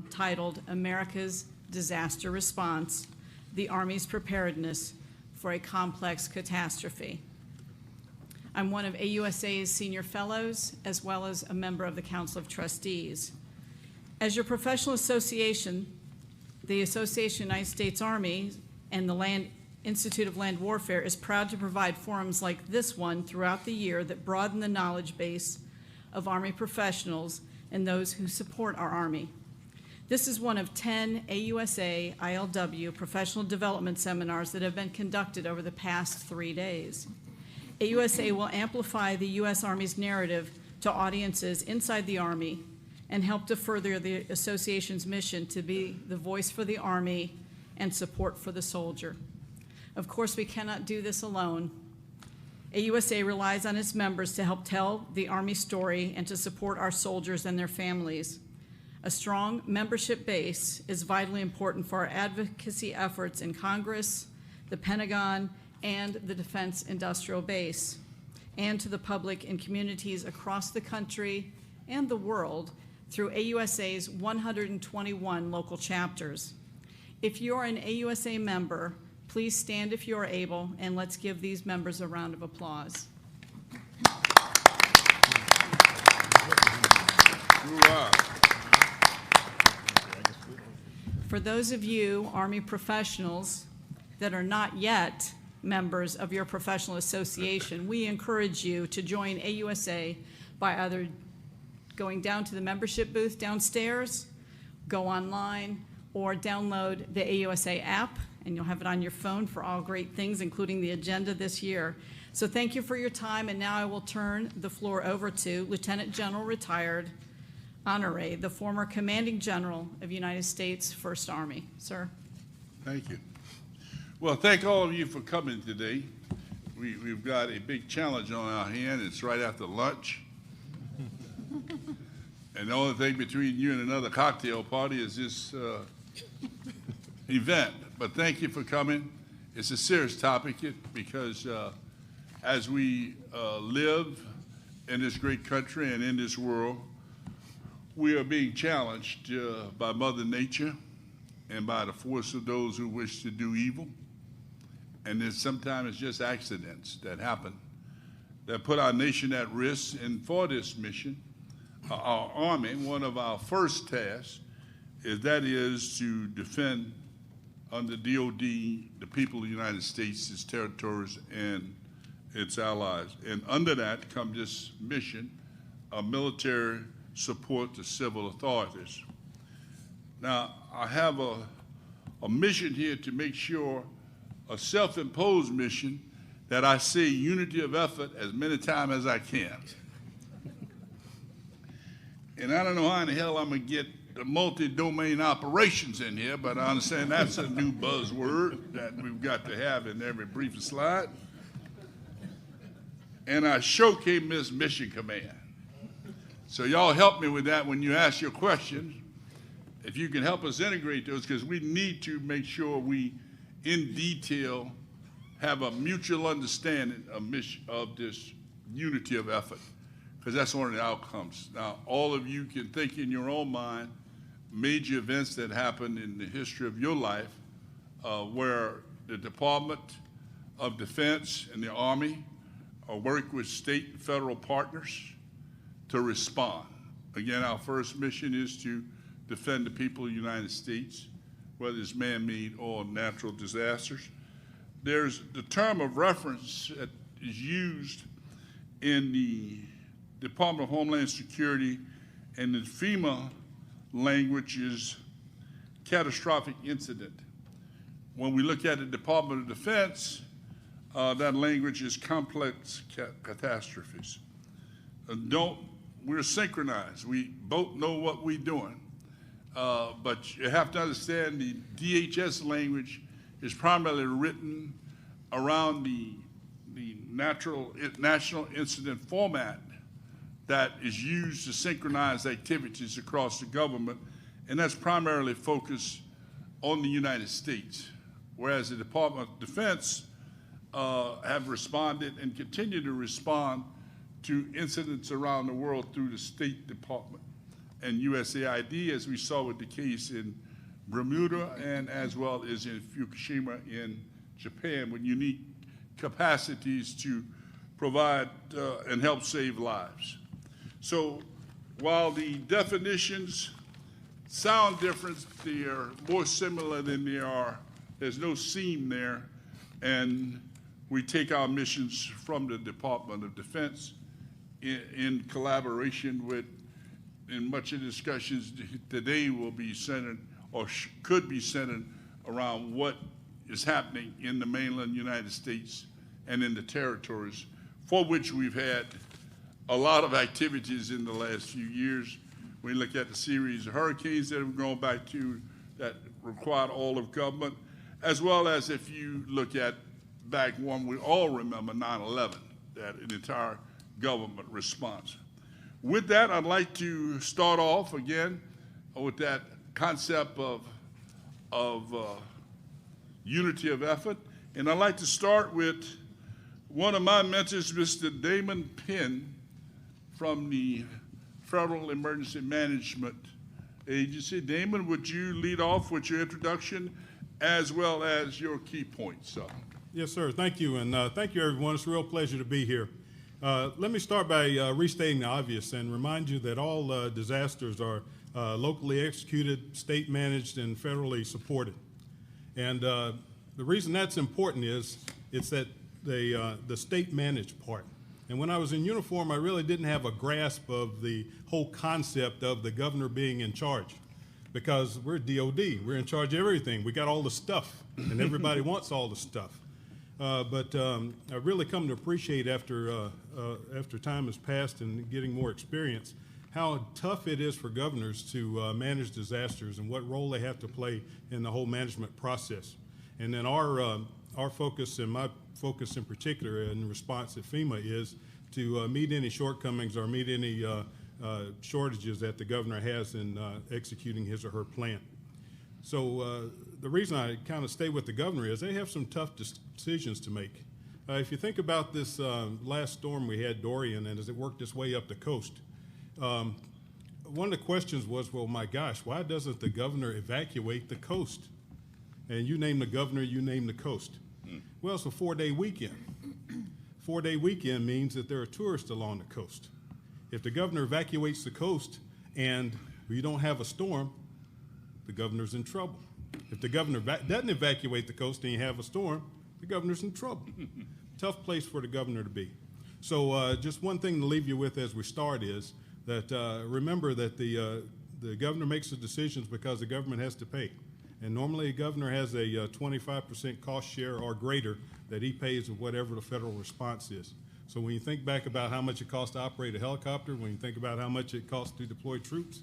titled America's Disaster Response, the Army's Preparedness for a Complex Catastrophe. I'm one of AUSA's senior fellows, as well as a member of the Council of Trustees. As your professional association, the Association of United States Army and the Institute of Land Warfare is proud to provide forums like this one throughout the year that broaden the knowledge base of Army professionals and those who support our Army. This is one of 10 AUSA ILW professional development seminars that have been conducted over the past 3 days. AUSA will amplify the U.S. Army's narrative to audiences inside the Army and help to further the association's mission to be the voice for the Army and support for the soldier. Of course, we cannot do this alone. AUSA relies on its members to help tell the Army story and to support our soldiers and their families. A strong membership base is vitally important for our advocacy efforts in Congress, the Pentagon, and the Defense Industrial Base, and to the public in communities across the country and the world through AUSA's 121 local chapters. If you're an AUSA member, please stand if you are able, and let's give these members a round of applause. For those of you Army professionals that are not yet members of your professional association, we encourage you to join AUSA by either going down to the membership booth downstairs, go online, or download the AUSA app, and you'll have it on your phone for all great things, including the agenda this year. So thank you for your time, and now I will turn the floor over to Lieutenant General Retired Honoré, the former Commanding General of United States 1st Army. Sir. Thank you. Well, thank all of you for coming today. We've got a big challenge on our hand. It's right after lunch. And the only thing between you and another cocktail party is this event. But thank you for coming. It's a serious topic because as we live in this great country and in this world, we are being challenged by Mother Nature and by the force of those who wish to do evil. And then sometimes it's just accidents that happen that put our nation at risk. And for this mission, our Army, one of our first tasks is to defend under DOD the people of the United States, its territories, and its allies. And under that comes this mission of military support to civil authorities. Now, I have a mission here to make sure, a self-imposed mission, that I say unity of effort as many times as I can. And I don't know how in the hell I'm going to get the multi-domain operations in here, but I understand that's a new buzzword that we've got to have in every briefing slide. And I sure can't miss Mission Command. So y'all help me with that when you ask your questions. If you can help us integrate those, because we need to make sure we, in detail, have a mutual understanding of this unity of effort, because that's one of the outcomes. Now, all of you can think in your own mind major events that happened in the history of your life where the Department of Defense and the Army work with state and federal partners to respond. Again, our first mission is to defend the people of the United States, whether it's man-made or natural disasters. There's the term of reference that is used in the Department of Homeland Security and the FEMA language is catastrophic incident. When we look at the Department of Defense, that language is complex catastrophes. We're synchronized. We both know what we're doing. But you have to understand the DHS language is primarily written around the national incident format that is used to synchronize activities across the government, and that's primarily focused on the United States, whereas the Department of Defense have responded and continue to respond to incidents around the world through the State Department. and USAID, as we saw with the case in Bermuda and as well as in Fukushima in Japan, with unique capacities to provide and help save lives. So while the definitions sound different, they are more similar than they are. There's no seam there, and we take our missions from the Department of Defense in collaboration with, and much of the discussions today will be centered or could be centered around what is happening in the mainland United States and in the territories, for which we've had a lot of activities in the last few years. We look at the series of hurricanes that have gone back to that required all of government, as well as if you look at back one we all remember, 9/11, that an entire government response. With that, I'd like to start off again with that concept of unity of effort. And I'd like to start with one of my mentors, Mr. Damon Penn, from the Federal Emergency Management Agency. Damon, would you lead off with your introduction as well as your key points, sir? Yes, sir. Thank you, and thank you, everyone. It's a real pleasure to be here. Let me start by restating the obvious and remind you that all disasters are locally executed, state managed, and federally supported. And the reason that's important is it's that the state managed part. And when I was in uniform, I really didn't have a grasp of the whole concept of the governor being in charge, because we're DOD. We're in charge of everything. We got all the stuff, and everybody wants all the stuff. But I've really come to appreciate after time has passed and getting more experience how tough it is for governors to manage disasters and what role they have to play in the whole management process. And then our focus, and my focus in particular in response at FEMA, is to meet any shortcomings or meet any shortages that the governor has in executing his or her plan. So the reason I kind of stay with the governor is they have some tough decisions to make. If you think about this last storm we had, Dorian, and as it worked its way up the coast, one of the questions was, well, my gosh, why doesn't the governor evacuate the coast? And you name the governor, you name the coast. Well, it's a 4-day weekend. 4-day weekend means that there are tourists along the coast. If the governor evacuates the coast and you don't have a storm, the governor's in trouble. If the governor doesn't evacuate the coast and you have a storm, the governor's in trouble. Tough place for the governor to be. So just one thing to leave you with as we start is that remember that the governor makes the decisions because the government has to pay. And normally a governor has a 25% cost share or greater that he pays of whatever the federal response is. So when you think back about how much it costs to operate a helicopter, when you think about how much it costs to deploy troops,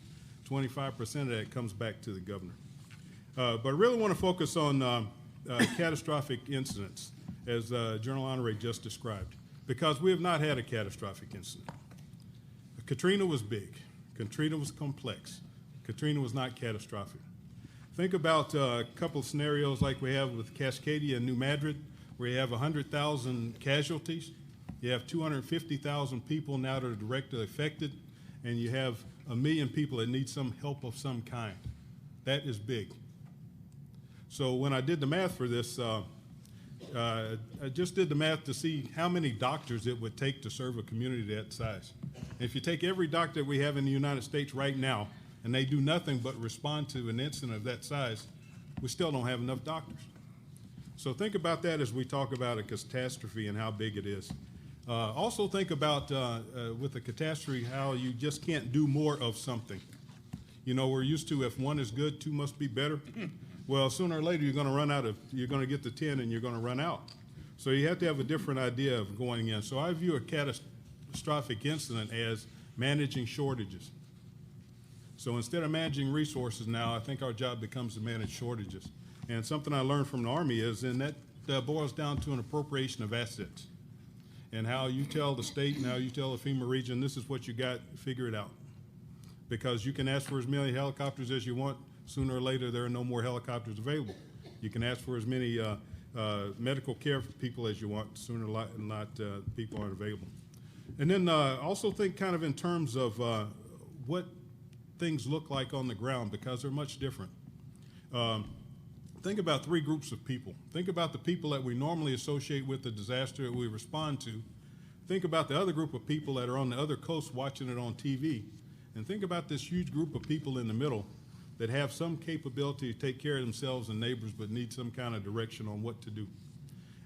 25% of that comes back to the governor. But I really want to focus on catastrophic incidents, as General Honore just described, because we have not had a catastrophic incident. Katrina was big. Katrina was complex. Katrina was not catastrophic. Think about a couple of scenarios like we have with Cascadia and New Madrid, where you have 100,000 casualties. You have 250,000 people now that are directly affected, and you have 1 million people that need some help of some kind. That is big. So when I did the math for this, I just did the math to see how many doctors it would take to serve a community that size. And if you take every doctor we have in the United States right now, and they do nothing but respond to an incident of that size, we still don't have enough doctors. So think about that as we talk about a catastrophe and how big it is. Also think about, with a catastrophe, how you just can't do more of something. You know, we're used to if one is good, two must be better. Well, sooner or later, you're going to get to 10 and you're going to run out. So you have to have a different idea of going in. So I view a catastrophic incident as managing shortages. So instead of managing resources now, I think our job becomes to manage shortages. And something I learned from the Army is, and that boils down to an appropriation of assets. And how you tell the state and how you tell the FEMA region, this is what you got, figure it out. Because you can ask for as many helicopters as you want, sooner or later there are no more helicopters available. You can ask for as many medical care people as you want, sooner or not people aren't available. And then also think kind of in terms of what things look like on the ground because they're much different. Think about three groups of people. Think about the people that we normally associate with the disaster that we respond to. Think about the other group of people that are on the other coast watching it on TV. And think about this huge group of people in the middle that have some capability to take care of themselves and neighbors but need some kind of direction on what to do.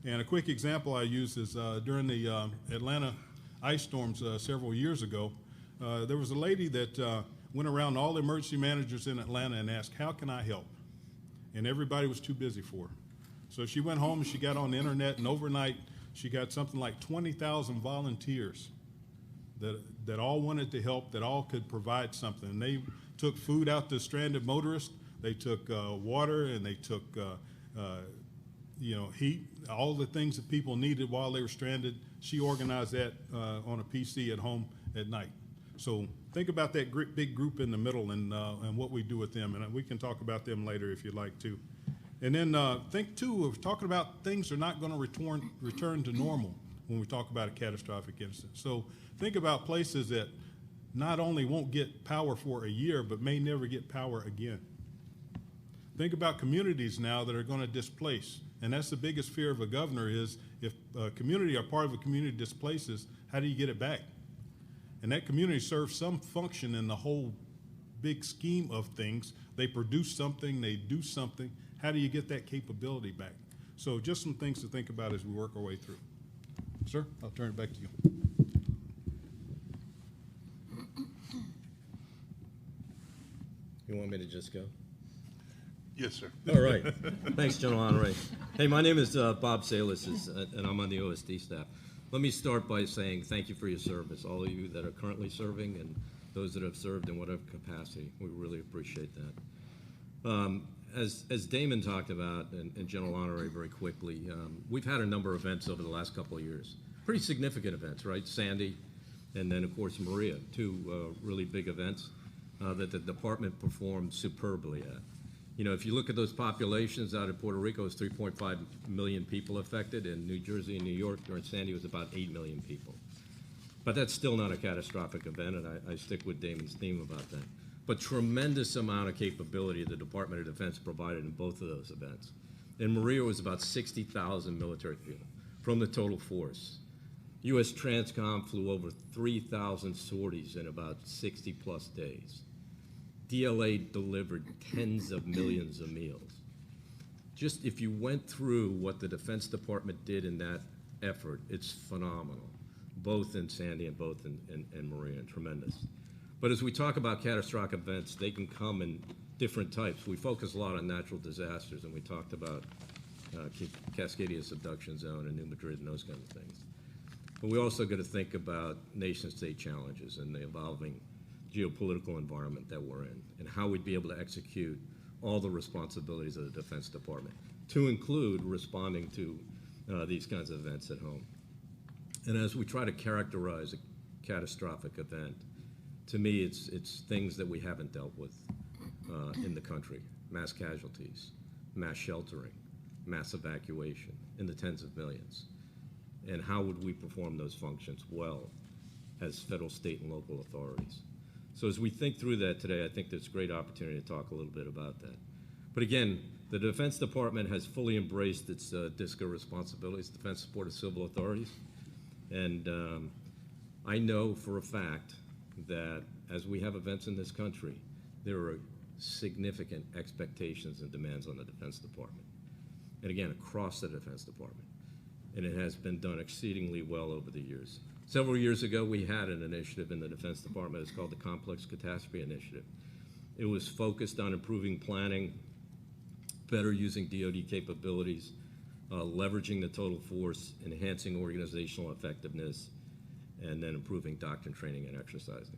And a quick example I use is during the Atlanta ice storms several years ago, there was a lady that went around all the emergency managers in Atlanta and asked, how can I help? And everybody was too busy for her. So she went home and she got on the internet, and overnight she got something like 20,000 volunteers that all wanted to help, that all could provide something. And they took food out to stranded motorists, they took water, and they took heat, all the things that people needed while they were stranded. She organized that on a PC at home at night. So think about that big group in the middle and what we do with them, and we can talk about them later if you'd like to. And then think too of talking about things that are not going to return to normal when we talk about a catastrophic incident. So think about places that not only won't get power for a year, but may never get power again. Think about communities now that are going to displace, and that's the biggest fear of a governor is if a community or part of a community displaces, how do you get it back? And that community serves some function in the whole big scheme of things. They produce something, they do something. How do you get that capability back? So just some things to think about as we work our way through. Sir, I'll turn it back to you. You want me to just go? Yes, sir. All right. Thanks, General Honore. Hey, my name is Bob Salis, and I'm on the OSD staff. Let me start by saying thank you for your service, all of you that are currently serving and those that have served in whatever capacity. We really appreciate that. As Damon talked about, and General Honore very quickly, we've had a number of events over the last couple of years. Pretty significant events, right? Sandy, and then, of course, Maria, two really big events that the department performed superbly at. You know, if you look at those populations out in Puerto Rico, it's 3.5 million people affected. In New Jersey and New York during Sandy, it was about 8 million people. But that's still not a catastrophic event, and I stick with Damon's theme about that. But tremendous amount of capability the Department of Defense provided in both of those events. In Maria, it was about 60,000 military people from the total force. U.S. Transcom flew over 3,000 sorties in about 60-plus days. DLA delivered tens of millions of meals. Just if you went through what the Defense Department did in that effort, it's phenomenal, both in Sandy and both in Maria, and tremendous. But as we talk about catastrophic events, they can come in different types. We focus a lot on natural disasters, and we talked about Cascadia subduction zone and New Madrid and those kinds of things. But we also got to think about nation-state challenges and the evolving geopolitical environment that we're in, and how we'd be able to execute all the responsibilities of the Defense Department, to include responding to these kinds of events at home. And as we try to characterize a catastrophic event, to me, it's things that we haven't dealt with in the country: mass casualties, mass sheltering, mass evacuation in the tens of millions. And how would we perform those functions well as federal, state, and local authorities? So as we think through that today, I think there's a great opportunity to talk a little bit about that. But again, the Defense Department has fully embraced its DSCA responsibilities, Defense Support of Civil Authorities. And I know for a fact that as we have events in this country, there are significant expectations and demands on the Defense Department. And again, across the Defense Department. And it has been done exceedingly well over the years. Several years ago, we had an initiative in the Defense Department. It's called the Complex Catastrophe Initiative. It was focused on improving planning, better using DoD capabilities, leveraging the total force, enhancing organizational effectiveness, and then improving doctrine training and exercising.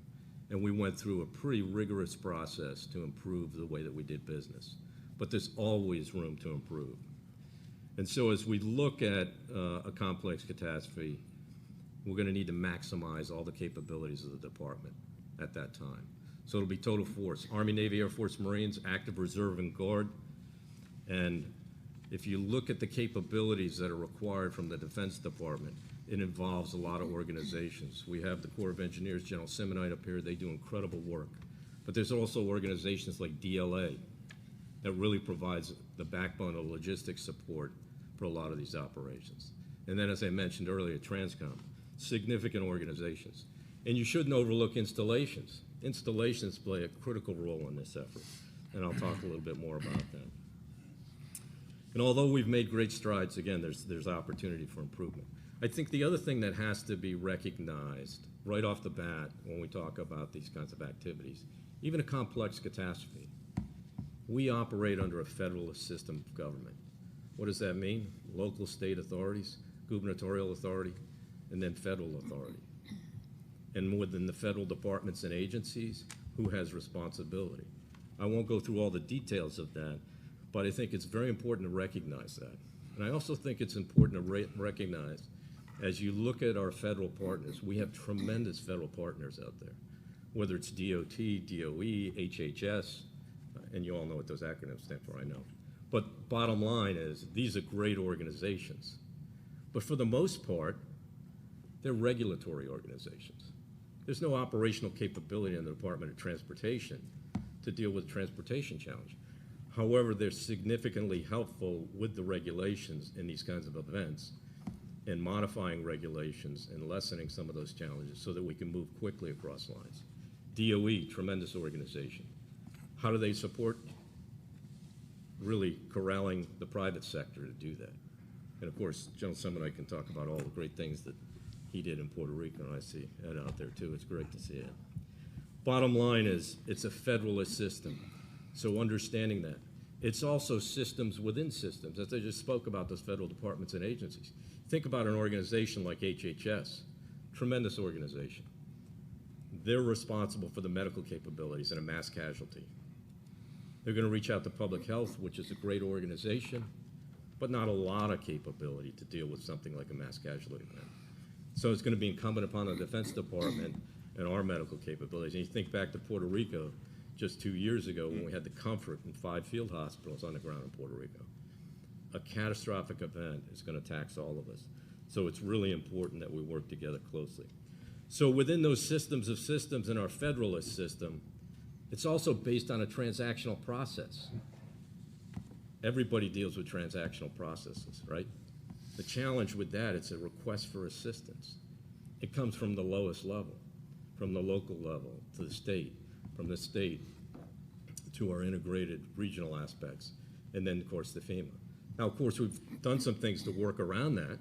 And we went through a pretty rigorous process to improve the way that we did business. But there's always room to improve. And so as we look at a complex catastrophe, we're going to need to maximize all the capabilities of the department at that time. So it'll be total force: Army, Navy, Air Force, Marines, active reserve, and guard. And if you look at the capabilities that are required from the Defense Department, it involves a lot of organizations. We have the Corps of Engineers, General Simonite up here. They do incredible work But there's also organizations like DLA that really provides the backbone of logistics support for a lot of these operations. And then, as I mentioned earlier, Transcom, significant organizations. And you shouldn't overlook installations. Installations play a critical role in this effort, and I'll talk a little bit more about that. And although we've made great strides, again, there's opportunity for improvement. I think the other thing that has to be recognized right off the bat when we talk about these kinds of activities, even a complex catastrophe, we operate under a federalist system of government. What does that mean? Local state authorities, gubernatorial authority, and then federal authority. And within the federal departments and agencies, who has responsibility? I won't go through all the details of that, but I think it's very important to recognize that. And I also think it's important to recognize, as you look at our federal partners, we have tremendous federal partners out there, whether it's DOT, DOE, HHS, and you all know what those acronyms stand for, I know. But bottom line is, these are great organizations. But for the most part, they're regulatory organizations. There's no operational capability in the Department of Transportation to deal with transportation challenge. However, they're significantly helpful with the regulations in these kinds of events and modifying regulations and lessening some of those challenges so that we can move quickly across lines. DOE, tremendous organization. How do they support? Really corralling the private sector to do that. And of course, General Semonite can talk about all the great things that he did in Puerto Rico, and I see Ed out there too. It's great to see it. Bottom line is, it's a federalist system. So understanding that. It's also systems within systems. As I just spoke about, those federal departments and agencies. Think about an organization like HHS, tremendous organization. They're responsible for the medical capabilities in a mass casualty. They're going to reach out to public health, which is a great organization, but not a lot of capability to deal with something like a mass casualty event. So it's going to be incumbent upon the Defense Department and our medical capabilities. And you think back to Puerto Rico just 2 years ago when we had the comfort in 5 field hospitals on the ground in Puerto Rico. A catastrophic event is going to tax all of us. So it's really important that we work together closely. So within those systems of systems in our federalist system, it's also based on a transactional process. Everybody deals with transactional processes, right? The challenge with that, it's a request for assistance. It comes from the lowest level, from the local level to the state, from the state to our integrated regional aspects, and then, of course, the FEMA. Now, of course, we've done some things to work around that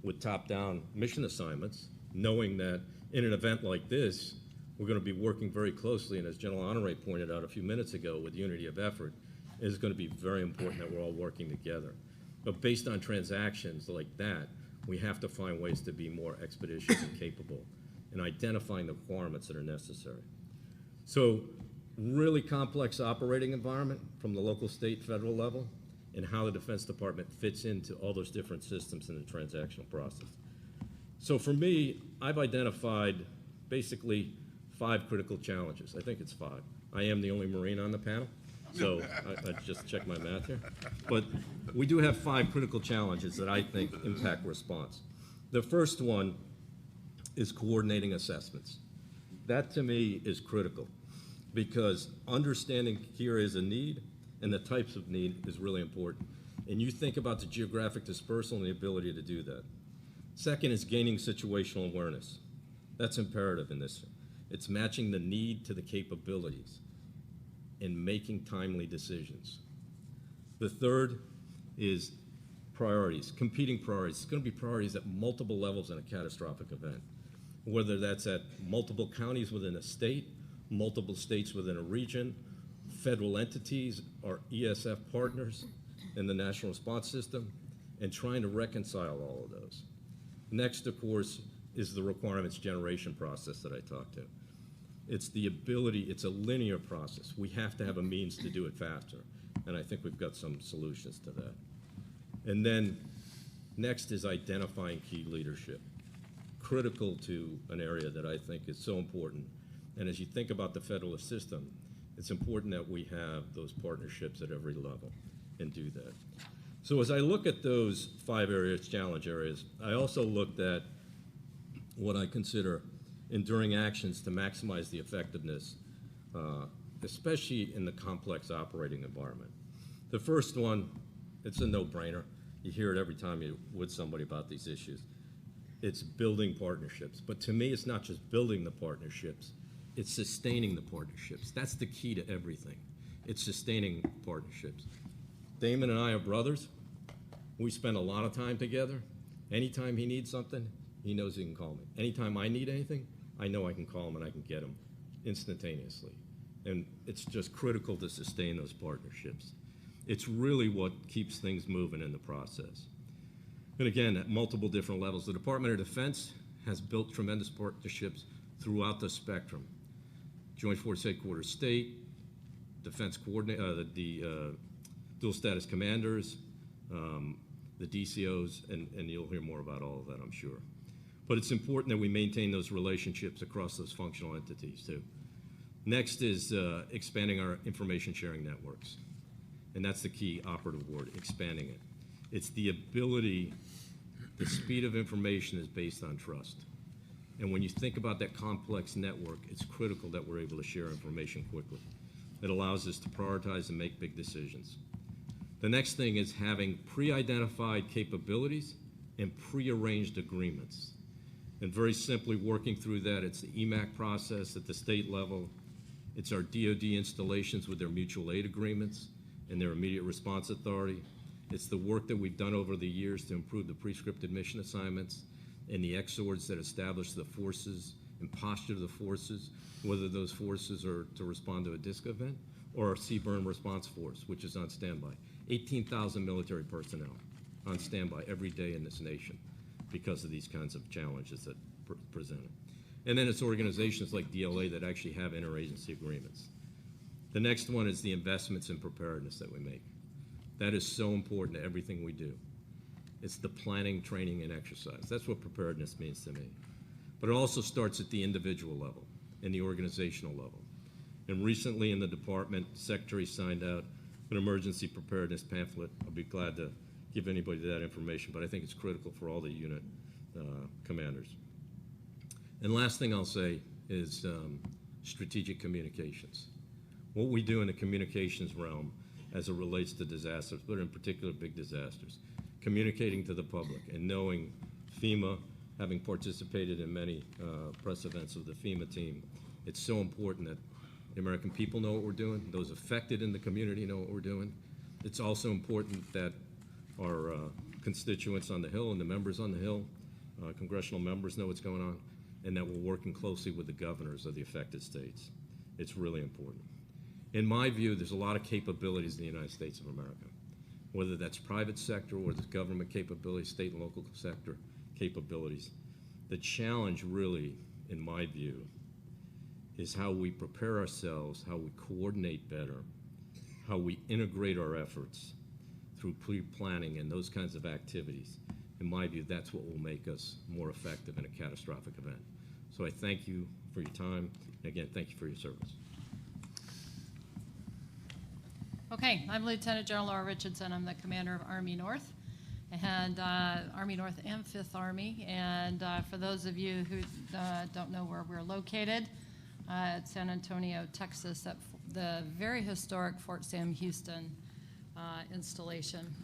with top-down mission assignments, knowing that in an event like this, we're going to be working very closely, and as General Honore pointed out a few minutes ago, with unity of effort, it is going to be very important that we're all working together. But based on transactions like that, we have to find ways to be more expeditious and capable in identifying the requirements that are necessary. So really complex operating environment from the local, state, federal level, and how the Defense Department fits into all those different systems in the transactional process. So for me, I've identified basically 5 critical challenges. I think it's 5. I am the only Marine on the panel, so I just checked my math here. But we do have 5 critical challenges that I think impact response. The first one is coordinating assessments. That to me is critical because understanding here is a need and the types of need is really important. And you think about the geographic dispersal and the ability to do that. Second is gaining situational awareness. That's imperative in this. It's matching the need to the capabilities and making timely decisions. The third is priorities, competing priorities. It's going to be priorities at multiple levels in a catastrophic event, whether that's at multiple counties within a state, multiple states within a region, federal entities, our ESF partners in the National Response System, and trying to reconcile all of those. Next, of course, is the requirements generation process that I talked to. It's the ability, it's a linear process. We have to have a means to do it faster, and I think we've got some solutions to that. And then next is identifying key leadership, critical to an area that I think is so important. And as you think about the federalist system, it's important that we have those partnerships at every level and do that. So as I look at those 5 areas, challenge areas, I also looked at what I consider enduring actions to maximize the effectiveness especially in the complex operating environment. The first one, it's a no-brainer. You hear it every time you're with somebody about these issues. It's building partnerships. But to me, it's not just building the partnerships, it's sustaining the partnerships. That's the key to everything. It's sustaining partnerships. Damon and I are brothers. We spend a lot of time together. Anytime he needs something, he knows he can call me. Anytime I need anything, I know I can call him and I can get him instantaneously. And it's just critical to sustain those partnerships. It's really what keeps things moving in the process. And again, at multiple different levels, the Department of Defense has built tremendous partnerships throughout the spectrum. Joint Force Headquarters State, Defense the Dual Status Commanders, the DCOs, and you'll hear more about all of that, I'm sure. But it's important that we maintain those relationships across those functional entities, too. Next is expanding our information sharing networks. And that's the key operative word, expanding it. It's the ability, the speed of information is based on trust. And when you think about that complex network, it's critical that we're able to share information quickly. It allows us to prioritize and make big decisions. The next thing is having pre-identified capabilities and pre-arranged agreements. And very simply working through that, it's the EMAC process at the state level. It's our DoD installations with their mutual aid agreements and their immediate response authority. It's the work that we've done over the years to improve the pre-scripted mission assignments and the XORDs that establish the forces and posture of the forces, whether those forces are to respond to a DISC event or our CBRN response force, which is on standby. 18,000 military personnel on standby every day in this nation because of these kinds of challenges that present it. And then it's organizations like DLA that actually have interagency agreements. The next one is the investments in preparedness that we make. That is so important to everything we do. It's the planning, training, and exercise. That's what preparedness means to me. But it also starts at the individual level and the organizational level. And recently in the department, the Secretary signed out an emergency preparedness pamphlet. I'll be glad to give anybody that information, but I think it's critical for all the unit commanders. And last thing I'll say is strategic communications. What we do in the communications realm as it relates to disasters, but in particular big disasters, communicating to the public and knowing FEMA, having participated in many press events of the FEMA team, it's so important that the American people know what we're doing, those affected in the community know what we're doing. It's also important that our constituents on the Hill and the members on the Hill, congressional members know what's going on, and that we're working closely with the governors of the affected states. It's really important. In my view, there's a lot of capabilities in the United States of America, whether that's private sector or the government capabilities, state and local sector capabilities. The challenge really, in my view, is how we prepare ourselves, how we coordinate better, how we integrate our efforts through pre-planning and those kinds of activities. In my view, that's what will make us more effective in a catastrophic event. So I thank you for your time. And again, thank you for your service. Okay, I'm Lieutenant General Laura Richardson. I'm the commander of Army North, and Army North and 5th Army. And for those of you who don't know where we're located, at San Antonio, Texas, at the very historic Fort Sam Houston installation.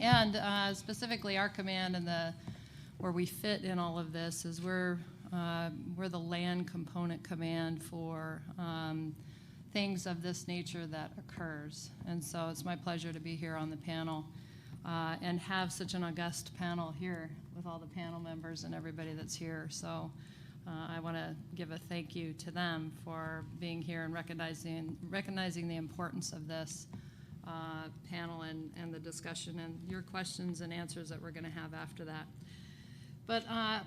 And specifically our command and where we fit in all of this is we're the land component command for things of this nature that occurs. And so it's my pleasure to be here on the panel and have such an august panel here with all the panel members and everybody that's here. So I want to give a thank you to them for being here and recognizing the importance of this panel and the discussion and your questions and answers that we're going to have after that. But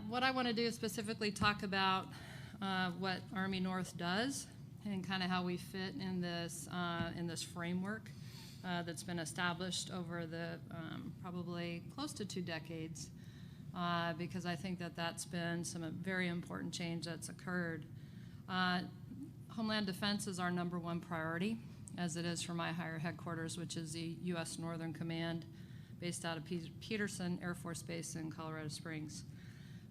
what I want to do is specifically talk about what Army North does and kind of how we fit in this framework that's been established over the probably close to 2 decades. Because I think that that's been some very important change that's occurred. Homeland Defense is our #1 priority, as it is for my higher headquarters, which is the U.S. Northern Command, based out of Peterson Air Force Base in Colorado Springs.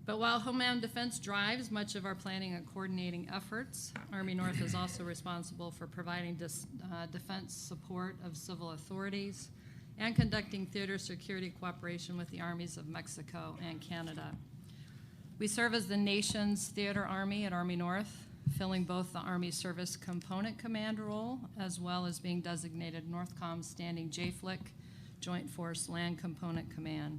But while Homeland Defense drives much of our planning and coordinating efforts, Army North is also responsible for providing defense support of civil authorities and conducting theater security cooperation with the armies of Mexico and Canada. We serve as the nation's theater army at Army North, filling both the Army Service Component Command role as well as being designated NORTHCOM's standing JFLC, Joint Force Land Component Command.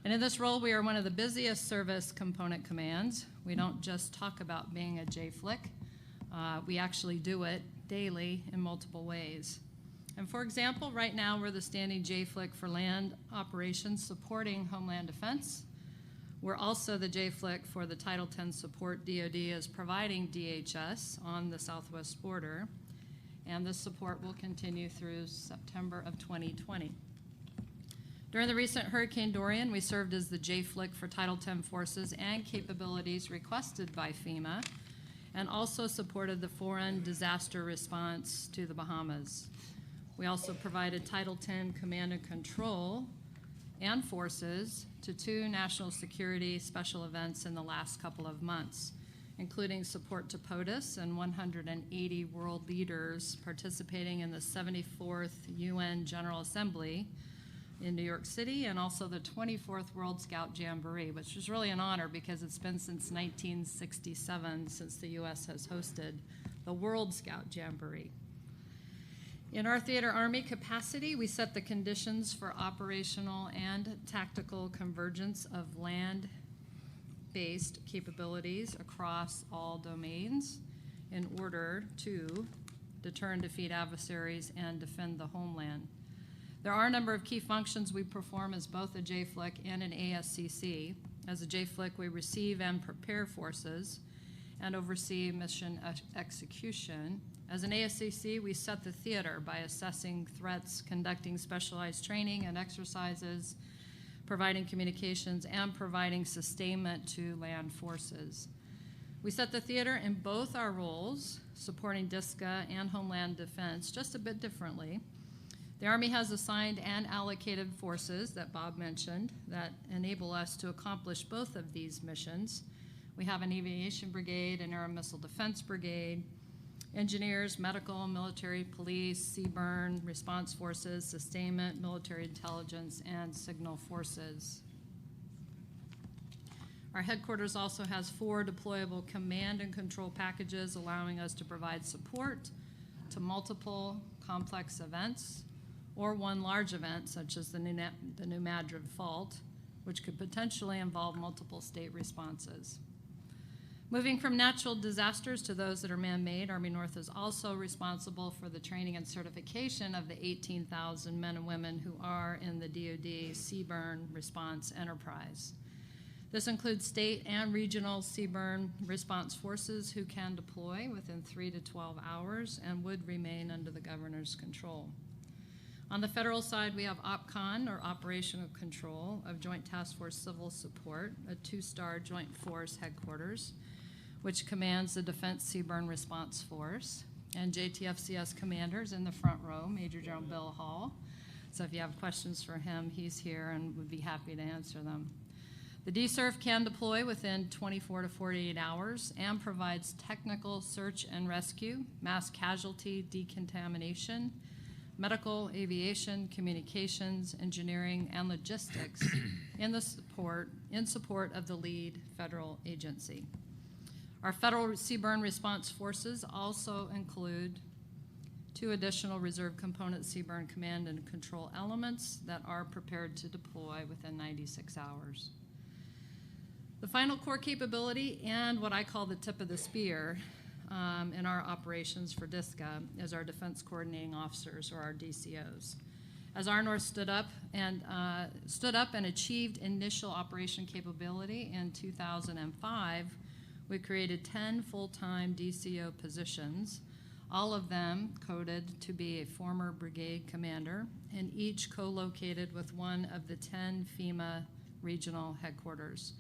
And in this role, we are one of the busiest service component commands. We don't just talk about being a JFLC, we actually do it daily in multiple ways. And for example, right now we're the standing JFLC for land operations supporting Homeland Defense. We're also the JFLC for the Title X support DoD is providing DHS on the southwest border, and this support will continue through September of 2020. During the recent Hurricane Dorian, we served as the JFLC for Title X forces and capabilities requested by FEMA, and also supported the foreign disaster response to the Bahamas. We also provided Title X command and control and forces to 2 national security special events in the last couple of months, including support to POTUS and 180 world leaders participating in the 74th UN General Assembly in New York City, and also the 24th World Scout Jamboree, which is really an honor because it's been since 1967 since the U.S. has hosted the World Scout Jamboree. In our theater army capacity, we set the conditions for operational and tactical convergence of land-based capabilities across all domains in order to deter and defeat adversaries and defend the homeland. There are a number of key functions we perform as both a JFLC and an ASCC. As a JFLC, we receive and prepare forces and oversee mission execution. As an ASCC, we set the theater by assessing threats, conducting specialized training and exercises, providing communications, and providing sustainment to land forces. We set the theater in both our roles, supporting DISCA and Homeland Defense, just a bit differently. The Army has assigned and allocated forces that Bob mentioned that enable us to accomplish both of these missions. We have an aviation brigade, an air and missile defense brigade, engineers, medical, military, police, CBRN, response forces, sustainment, military intelligence, and signal forces. Our headquarters also has 4 deployable command and control packages, allowing us to provide support to multiple complex events, or one large event, such as the New Madrid Fault, which could potentially involve multiple state responses. Moving from natural disasters to those that are man-made, Army North is also responsible for the training and certification of the 18,000 men and women who are in the DoD CBRN response enterprise. This includes state and regional CBRN response forces who can deploy within 3 to 12 hours and would remain under the governor's control. On the federal side, we have OPCON, or Operational Control, of Joint Task Force Civil Support, a 2-star Joint Force headquarters, which commands the Defense CBRN Response Force, and JTFCS commanders in the front row, Major General Bill Hall. So if you have questions for him, he's here and would be happy to answer them. The DSERF can deploy within 24 to 48 hours and provides technical search and rescue, mass casualty decontamination, medical, aviation, communications, engineering, and logistics in support of the lead federal agency. Our federal CBRN response forces also include 2 additional reserve component CBRN command and control elements that are prepared to deploy within 96 hours. The final core capability, and what I call the tip of the spear in our operations for DISCA, is our Defense Coordinating Officers, or our DCOs. As Army North stood up and achieved initial operation capability in 2005, we created 10 full-time DCO positions, all of them coded to be a former brigade commander, and each co-located with one of the 10 FEMA regional headquarters.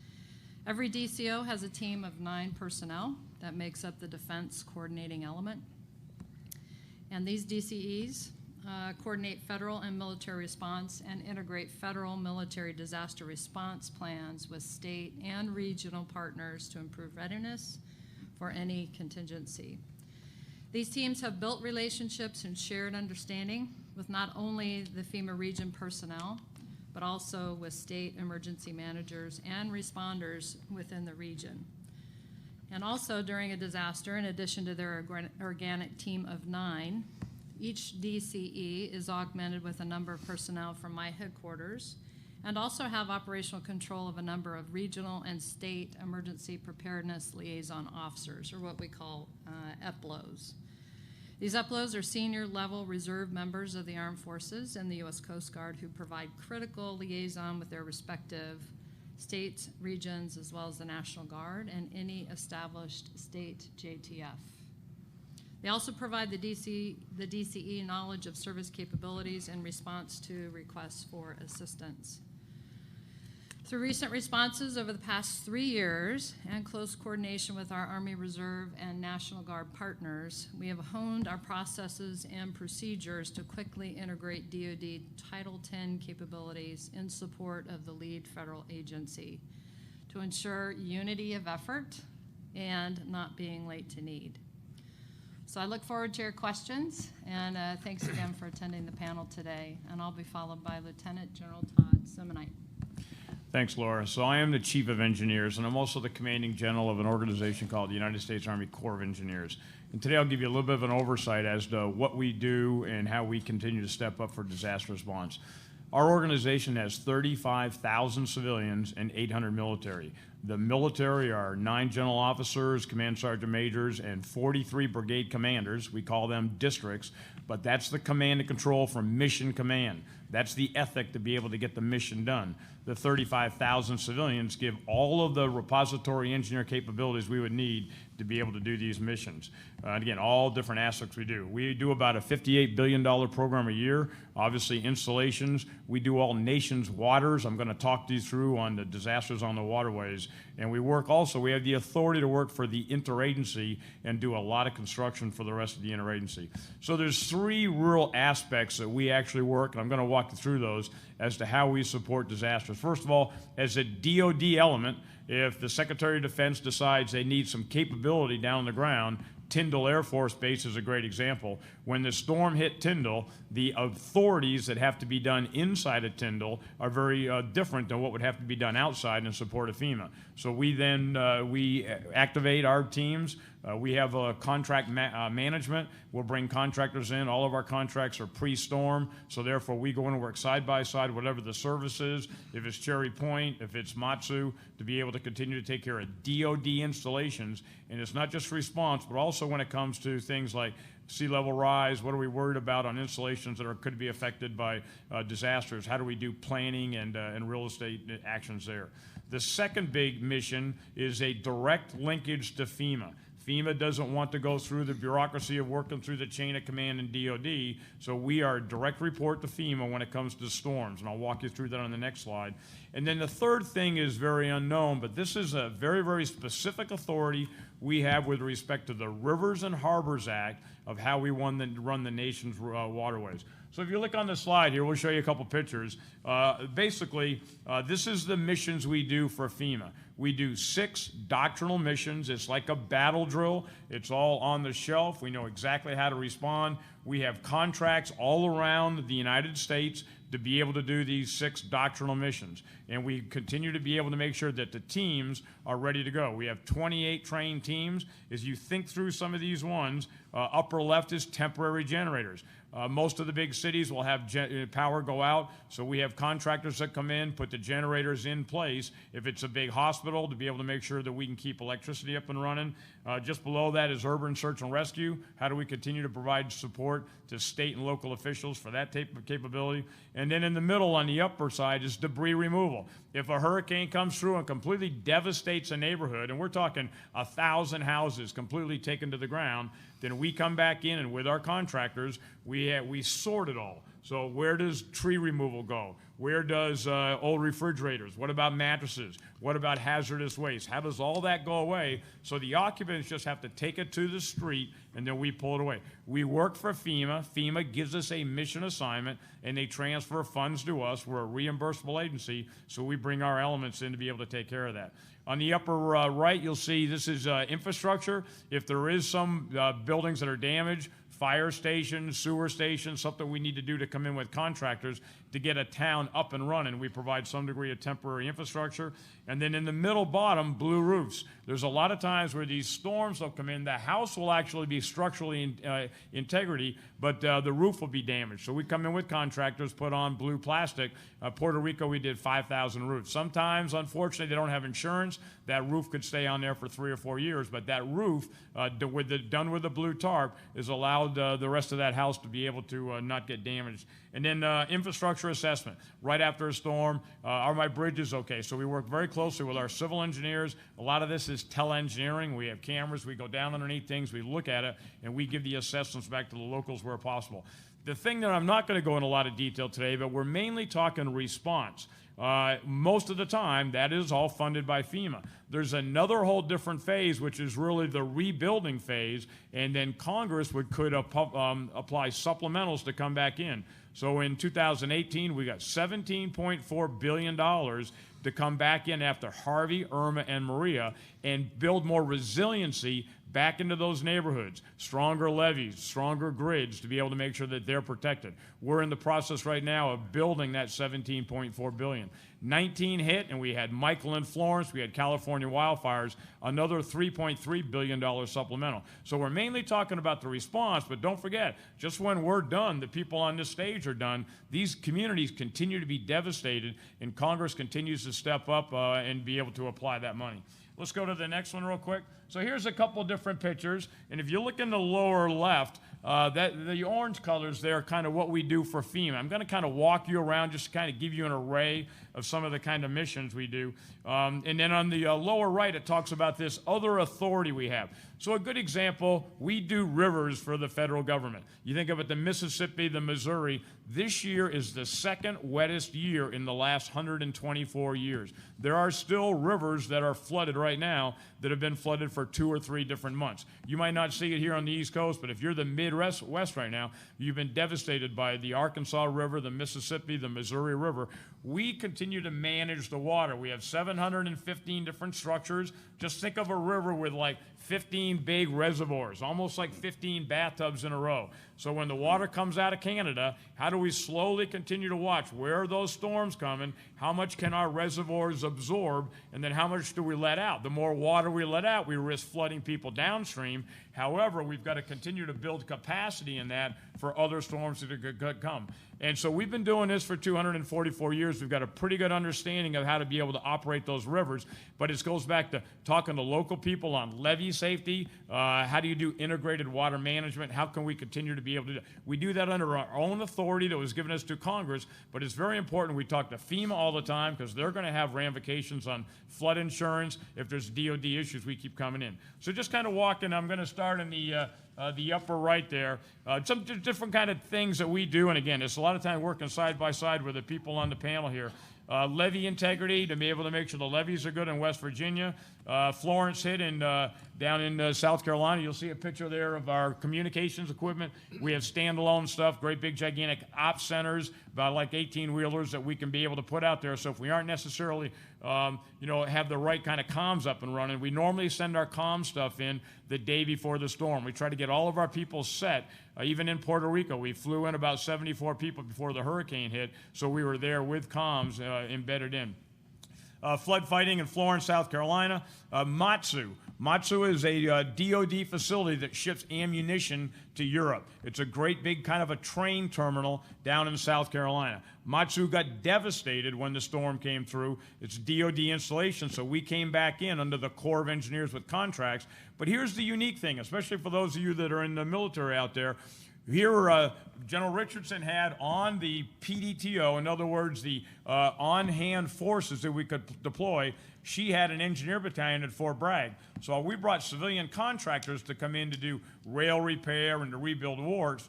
Every DCO has a team of 9 personnel that makes up the defense coordinating element. And these DCEs coordinate federal and military response, and integrate federal military disaster response plans with state and regional partners to improve readiness for any contingency. These teams have built relationships and shared understanding with not only the FEMA region personnel, but also with state emergency managers and responders within the region. And also during a disaster, in addition to their organic team of 9, each DCE is augmented with a number of personnel from my headquarters and also have operational control of a number of regional and state emergency preparedness liaison officers, or what we call EPLOs. These EPLOs are senior level reserve members of the Armed Forces and the U.S. Coast Guard who provide critical liaison with their respective states, regions, as well as the National Guard and any established state JTF. They also provide the DCE knowledge of service capabilities in response to requests for assistance. Through recent responses over the past 3 years and close coordination with our Army Reserve and National Guard partners, we have honed our processes and procedures to quickly integrate DoD Title X capabilities in support of the lead federal agency to ensure unity of effort and not being late to need. So I look forward to your questions, and thanks again for attending the panel today. And I'll be followed by Lieutenant General Todd Simonite. Thanks, Laura. So I am the Chief of Engineers, and I'm also the Commanding General of an organization called the United States Army Corps of Engineers. And today I'll give you a little bit of an oversight as to what we do and how we continue to step up for disaster response. Our organization has 35,000 civilians and 800 military. The military are 9 general officers, command sergeant majors, and 43 brigade commanders. We call them districts, but that's the command and control from mission command. That's the ethic to be able to get the mission done. The 35,000 civilians give all of the repository engineer capabilities we would need to be able to do these missions. And again, all different aspects we do. We do about a $58 billion program a year. Obviously, installations. We do all nation's waters. I'm going to talk you through on the disasters on the waterways. And we work also, we have the authority to work for the interagency and do a lot of construction for the rest of the interagency. So there's 3 real aspects that we actually work, and I'm going to walk you through those as to how we support disasters. First of all, as a DoD element, if the Secretary of Defense decides they need some capability down on the ground, Tyndall Air Force Base is a great example. When the storm hit Tyndall, the authorities that have to be done inside of Tyndall are very different than what would have to be done outside in support of FEMA. So we then we activate our teams. We have contract management. We'll bring contractors in. All of our contracts are pre-storm, so therefore we go in and work side by side, whatever the service is, if it's Cherry Point, if it's Matsu, to be able to continue to take care of DoD installations. And it's not just response, but also when it comes to things like sea level rise, what are we worried about on installations that could be affected by disasters? How do we do planning and real estate actions there? The second big mission is a direct linkage to FEMA. FEMA doesn't want to go through the bureaucracy of working through the chain of command in DoD, so we are a direct report to FEMA when it comes to storms, and I'll walk you through that on the next slide. And then the third thing is very unknown, but this is a very, very specific authority we have with respect to the Rivers and Harbors Act of how we run the nation's waterways. So if you look on the slide here, we'll show you a couple pictures. Basically, this is the missions we do for FEMA. We do 6 doctrinal missions. It's like a battle drill. It's all on the shelf. We know exactly how to respond. We have contracts all around the United States to be able to do these 6 doctrinal missions. And we continue to be able to make sure that the teams are ready to go. We have 28 trained teams. As you think through some of these ones, upper left is temporary generators. Most of the big cities will have power go out, so we have contractors that come in, put the generators in place. If it's a big hospital, to be able to make sure that we can keep electricity up and running. Just below that is urban search and rescue. How do we continue to provide support to state and local officials for that type of capability? And then in the middle on the upper side is debris removal. If a hurricane comes through and completely devastates a neighborhood, and we're talking 1,000 houses completely taken to the ground, then we come back in and with our contractors, We sort it all. So where does tree removal go? Where does old refrigerators? What about mattresses? What about hazardous waste? How does all that go away? So the occupants just have to take it to the street, and then we pull it away. We work for FEMA. FEMA gives us a mission assignment, and they transfer funds to us. We're a reimbursable agency, so we bring our elements in to be able to take care of that. On the upper right, you'll see this is infrastructure. If there is some buildings that are damaged, fire stations, sewer stations, something we need to do to come in with contractors to get a town up and running. We provide some degree of temporary infrastructure. And then in the middle bottom, blue roofs. There's a lot of times where these storms will come in. The house will actually be structurally in integrity, but the roof will be damaged. So we come in with contractors, put on blue plastic. Puerto Rico, we did 5,000 roofs. Sometimes, unfortunately, they don't have insurance. That roof could stay on there for 3 or 4 years, but that roof, done with the blue tarp, is allowed the rest of that house to be able to not get damaged. And then infrastructure assessment. Right after a storm, are my bridges okay? So we work very closely with our civil engineers. A lot of this is tele-engineering. We have cameras. We go down underneath things. We look at it, and we give the assessments back to the locals where possible. The thing that I'm not going to go in a lot of detail today, but we're mainly talking response. Most of the time, that is all funded by FEMA. There's another whole different phase, which is really the rebuilding phase, and then Congress could apply supplementals to come back in. So in 2018, we got $17.4 billion to come back in after Harvey, Irma, and Maria and build more resiliency back into those neighborhoods, stronger levees, stronger grids to be able to make sure that they're protected. We're in the process right now of building that $17.4 billion. 19 hit, and we had Michael and Florence, we had California wildfires, another $3.3 billion supplemental. So we're mainly talking about the response, but don't forget, just when we're done, the people on this stage are done, these communities continue to be devastated, and Congress continues to step up and be able to apply that money. Let's go to the next one real quick. So here's a couple different pictures, and if you look in the lower left, the orange colors there are kind of what we do for FEMA. I'm going to kind of walk you around just to kind of give you an array of some of the kind of missions we do. And then on the lower right, it talks about this other authority we have. So a good example, we do rivers for the federal government. You think of it, the Mississippi, the Missouri. This year is the second wettest year in the last 124 years. There are still rivers that are flooded right now that have been flooded for 2 or 3 different months. You might not see it here on the East Coast, but if you're the Midwest right now, you've been devastated by the Arkansas River, the Mississippi, the Missouri River. We continue to manage the water. We have 715 different structures. Just think of a river with like 15 big reservoirs, almost like 15 bathtubs in a row. So when the water comes out of Canada, how do we slowly continue to watch? Where are those storms coming? How much can our reservoirs absorb? And then how much do we let out? The more water we let out, we risk flooding people downstream. However, we've got to continue to build capacity in that for other storms that could come. And so we've been doing this for 244 years. We've got a pretty good understanding of how to be able to operate those rivers. But it goes back to talking to local people on levee safety. How do you do integrated water management? How can we continue to be able to do that? We do that under our own authority that was given us to Congress. But it's very important we talk to FEMA all the time because they're going to have ramifications on flood insurance. If there's DOD issues, we keep coming in. So just kind of walking, I'm going to start in the upper right there. Some different kind of things that we do, and again, it's a lot of time working side by side with the people on the panel here. Levee integrity, to be able to make sure the levees are good in West Virginia. Florence hit down in South Carolina. You'll see a picture there of our communications equipment. We have standalone stuff, great big gigantic ops centers, about like 18-wheelers that we can be able to put out there. So if we aren't necessarily, have the right kind of comms up and running, we normally send our comm stuff in the day before the storm. We try to get all of our people set. Even in Puerto Rico, we flew in about 74 people before the hurricane hit, so we were there with comms embedded in. Flood fighting in Florence, South Carolina. Matsu. Matsu is a DOD facility that ships ammunition to Europe. It's a great big kind of a train terminal down in South Carolina. Matsu got devastated when the storm came through. It's DOD installation, so we came back in under the Corps of Engineers with contracts. But here's the unique thing, especially for those of you that are in the military out there. Here, General Richardson had on the PDTO, in other words, the on-hand forces that we could deploy, she had an engineer battalion at Fort Bragg. So we brought civilian contractors to come in to do rail repair and to rebuild wharfs.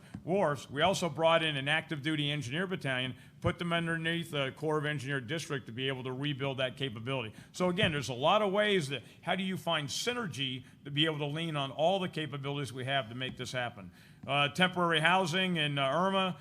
We also brought in an active duty engineer battalion, put them underneath the Corps of Engineer District to be able to rebuild that capability. So again, there's a lot of ways that, how do you find synergy to be able to lean on all the capabilities we have to make this happen? Temporary housing in Irma,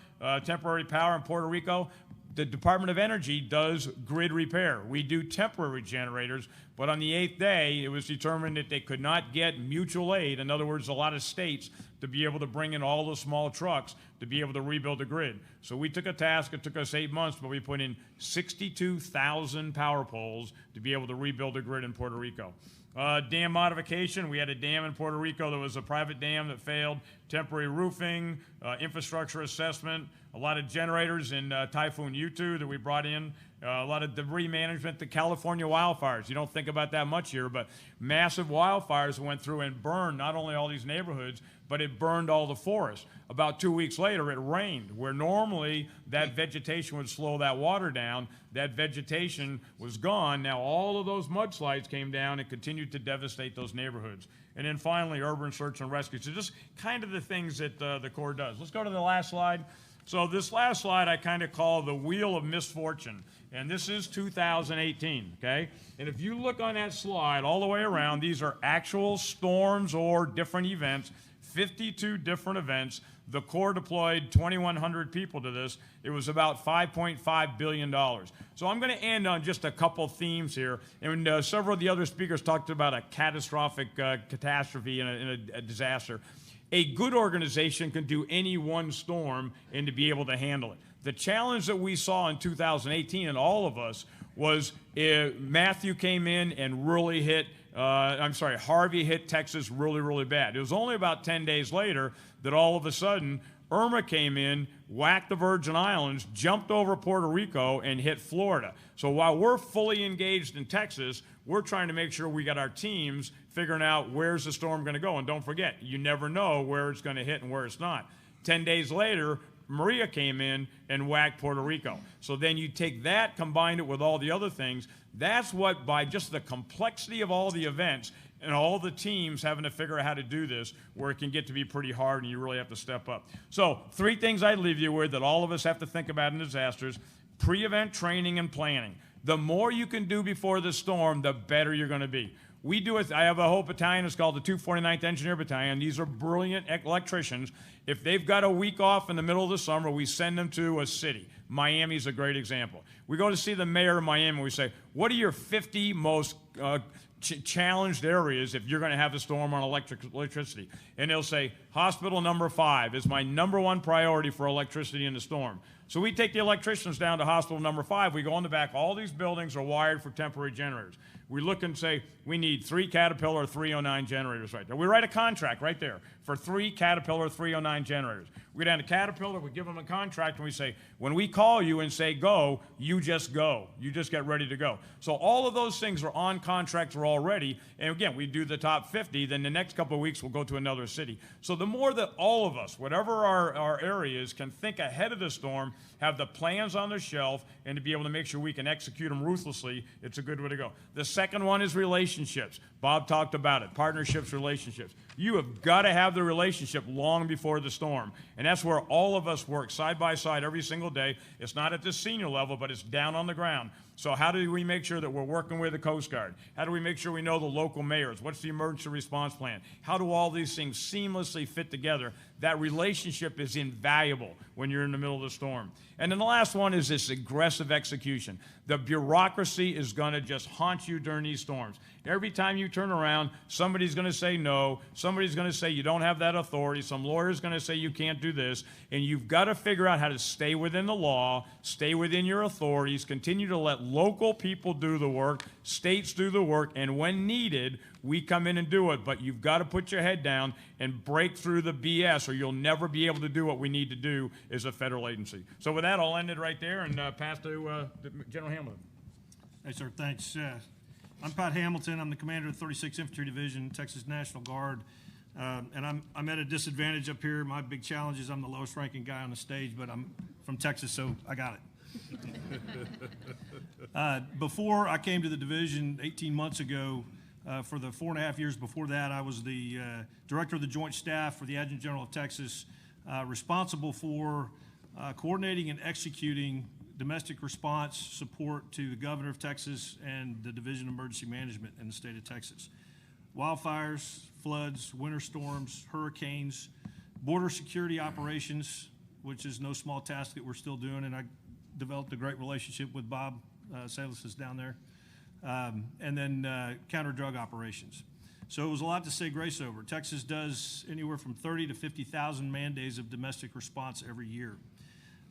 temporary power in Puerto Rico. The Department of Energy does grid repair. We do temporary generators, but on the 8th day, it was determined that they could not get mutual aid, in other words, a lot of states, to be able to bring in all the small trucks to be able to rebuild the grid. So we took a task, it took us 8 months, but we put in 62,000 power poles to be able to rebuild the grid in Puerto Rico. Dam modification, we had a dam in Puerto Rico that was a private dam that failed, temporary roofing, infrastructure assessment, a lot of generators in Typhoon U2 that we brought in, a lot of debris management, the California wildfires. You don't think about that much here, but massive wildfires went through and burned not only all these neighborhoods, but it burned all the forest. About 2 weeks later, it rained, where normally that vegetation would slow that water down. That vegetation was gone. Now all of those mudslides came down and continued to devastate those neighborhoods. And then finally, urban search and rescue. So just kind of the things that the Corps does. Let's go to the last slide. So this last slide I kind of call the wheel of misfortune. And this is 2018, okay? And if you look on that slide all the way around, these are actual storms or different events, 52 different events. The Corps deployed 2,100 people to this. It was about $5.5 billion. So I'm going to end on just a couple themes here. And several of the other speakers talked about a catastrophic catastrophe in a disaster. A good organization can do any one storm and to be able to handle it. The challenge that we saw in 2018 and all of us was Matthew came in and really hit, Harvey hit Texas really, really bad. It was only about 10 days later that all of a sudden Irma came in, whacked the Virgin Islands, jumped over Puerto Rico, and hit Florida. So while we're fully engaged in Texas, we're trying to make sure we got our teams figuring out where's the storm going to go. And don't forget, you never know where it's going to hit and where it's not. 10 days later, Maria came in and whacked Puerto Rico. So then you take that, combine it with all the other things. That's what, by just the complexity of all the events and all the teams having to figure out how to do this, where it can get to be pretty hard and you really have to step up. So 3 things I'd leave you with that all of us have to think about in disasters: pre-event training and planning. The more you can do before the storm, the better you're going to be. We do it. I have a whole battalion. It's called the 249th Engineer Battalion. These are brilliant electricians. If they've got a week off in the middle of the summer, we send them to a city. Miami's a great example. We go to see the mayor of Miami. We say, what are your 50 most challenged areas if you're going to have a storm on electricity? And they'll say, hospital number 5 is my number 1 priority for electricity in the storm. So we take the electricians down to hospital number 5. We go in the back. All these buildings are wired for temporary generators. We look and say, we need 3 Caterpillar 309 generators right there. We write a contract right there for 3 Caterpillar 309 generators. We go down to Caterpillar, we give them a contract, and we say, when we call you and say go, you just go. You just get ready to go. So all of those things are on contracts already. And again, we do the top 50, then the next couple of weeks we'll go to another city. So the more that all of us, whatever our area is, can think ahead of the storm, have the plans on the shelf, and to be able to make sure we can execute them ruthlessly, it's a good way to go. The second one is relationships. Bob talked about it, partnerships, relationships. You have got to have the relationship long before the storm. And that's where all of us work side by side every single day. It's not at the senior level, but it's down on the ground. So how do we make sure that we're working with the Coast Guard? How do we make sure we know the local mayors? What's the emergency response plan? How do all these things seamlessly fit together? That relationship is invaluable when you're in the middle of the storm. And then the last one is this aggressive execution. The bureaucracy is going to just haunt you during these storms. Every time you turn around, somebody's going to say no. Somebody's going to say you don't have that authority. Some lawyer's going to say you can't do this. And you've got to figure out how to stay within the law, stay within your authorities, continue to let local people do the work, states do the work, and when needed, we come in and do it. But you've got to put your head down and break through the BS, or you'll never be able to do what we need to do as a federal agency. So with that, I'll end it right there and pass to General Hamilton. Hey, sir, thanks. I'm Pat Hamilton. I'm the commander of the 36th Infantry Division, Texas National Guard. And I'm at a disadvantage up here. My big challenge is I'm the lowest ranking guy on the stage, but I'm from Texas, so I got it. Before I came to the division 18 months ago, for the 4.5 years before that, I was the director of the Joint Staff for the Adjutant General of Texas, responsible for coordinating and executing domestic response support to the governor of Texas and the Division of Emergency Management in the state of Texas. Wildfires, floods, winter storms, hurricanes, border security operations, which is no small task that we're still doing, and I developed a great relationship with Bob Salas is down there, and then counter-drug operations. So it was a lot to say grace over. Texas does anywhere from 30 to 50,000 man-days of domestic response every year.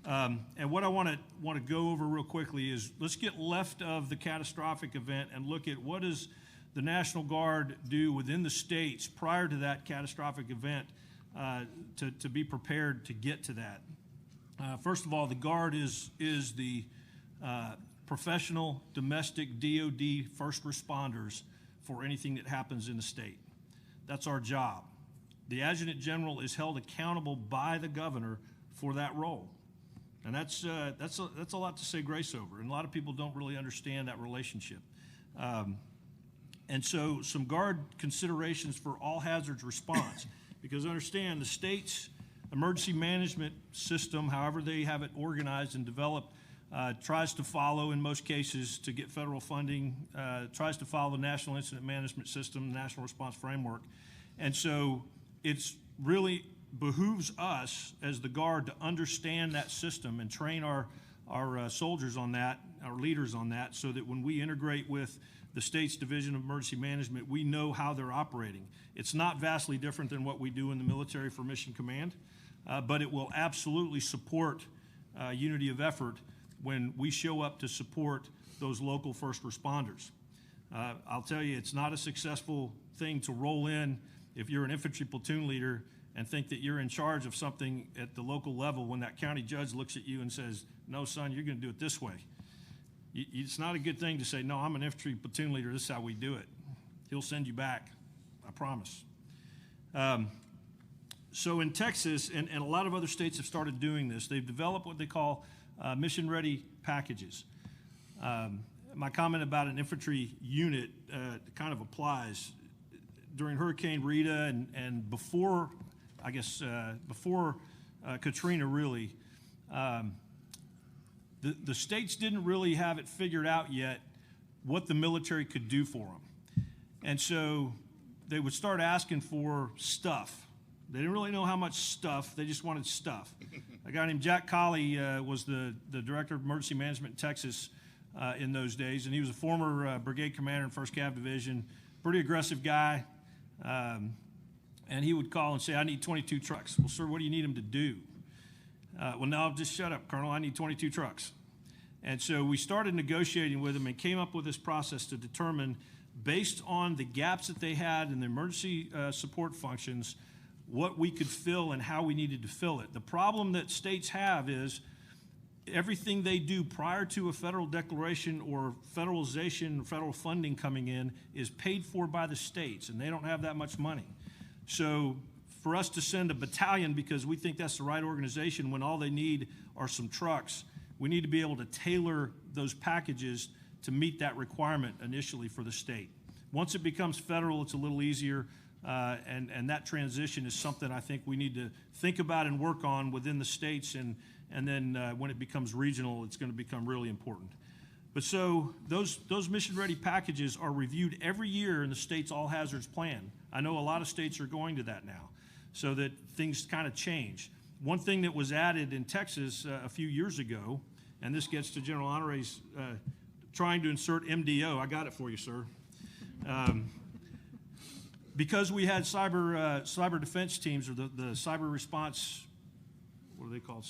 And what I want to go over real quickly is let's get left of the catastrophic event and look at what does the National Guard do within the states prior to that catastrophic event to be prepared to get to that. First of all, the Guard is the professional domestic DOD first responders for anything that happens in the state. That's our job. The Adjutant General is held accountable by the governor for that role. And that's a lot to say grace over, and a lot of people don't really understand that relationship. And so some Guard considerations for all hazards response, because understand the state's emergency management system, however they have it organized and developed, tries to follow, in most cases, to get federal funding, tries to follow the National Incident Management System, the National Response Framework. And so it's really behooves us as the Guard to understand that system and train our soldiers on that, our leaders on that, so that when we integrate with the state's Division of Emergency Management, we know how they're operating. It's not vastly different than what we do in the military for Mission Command, but it will absolutely support unity of effort when we show up to support those local first responders. I'll tell you, it's not a successful thing to roll in if you're an infantry platoon leader and think that you're in charge of something at the local level when that county judge looks at you and says, no, son, you're going to do it this way. It's not a good thing to say, no, I'm an infantry platoon leader, this is how we do it. He'll send you back, I promise. So in Texas, and a lot of other states have started doing this, they've developed what they call mission-ready packages. My comment about an infantry unit kind of applies. During Hurricane Rita and before, I guess, before Katrina really, the states didn't really have it figured out yet what the military could do for them. And so they would start asking for stuff. They didn't really know how much stuff, they just wanted stuff. A guy named Jack Colley was the director of emergency management in Texas in those days, and he was a former brigade commander in 1st Cav Division, pretty aggressive guy. And he would call and say, I need 22 trucks. Well, sir, what do you need them to do? Well, no, just shut up, Colonel. I need 22 trucks. And so we started negotiating with them and came up with this process to determine, based on the gaps that they had in the emergency support functions, what we could fill and how we needed to fill it. The problem that states have is everything they do prior to a federal declaration or federalization, federal funding coming in is paid for by the states, and they don't have that much money. So for us to send a battalion because we think that's the right organization when all they need are some trucks, we need to be able to tailor those packages to meet that requirement initially for the state. Once it becomes federal, it's a little easier, and that transition is something I think we need to think about and work on within the states, and then when it becomes regional, it's going to become really important. But so those mission-ready packages are reviewed every year in the state's all hazards plan. I know a lot of states are going to that now, so that things kind of change. One thing that was added in Texas a few years ago, and this gets to General Honore's trying to insert MDO. I got it for you, sir. Because we had cyber defense teams, or the cyber response, what are they called?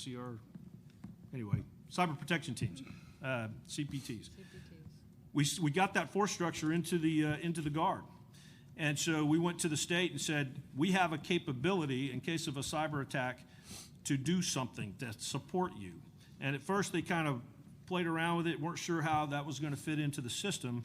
Anyway, cyber protection teams, CPTs. We got that force structure into the Guard. And so we went to the state and said, we have a capability in case of a cyber attack to do something to support you. And at first they kind of played around with it, weren't sure how that was going to fit into the system.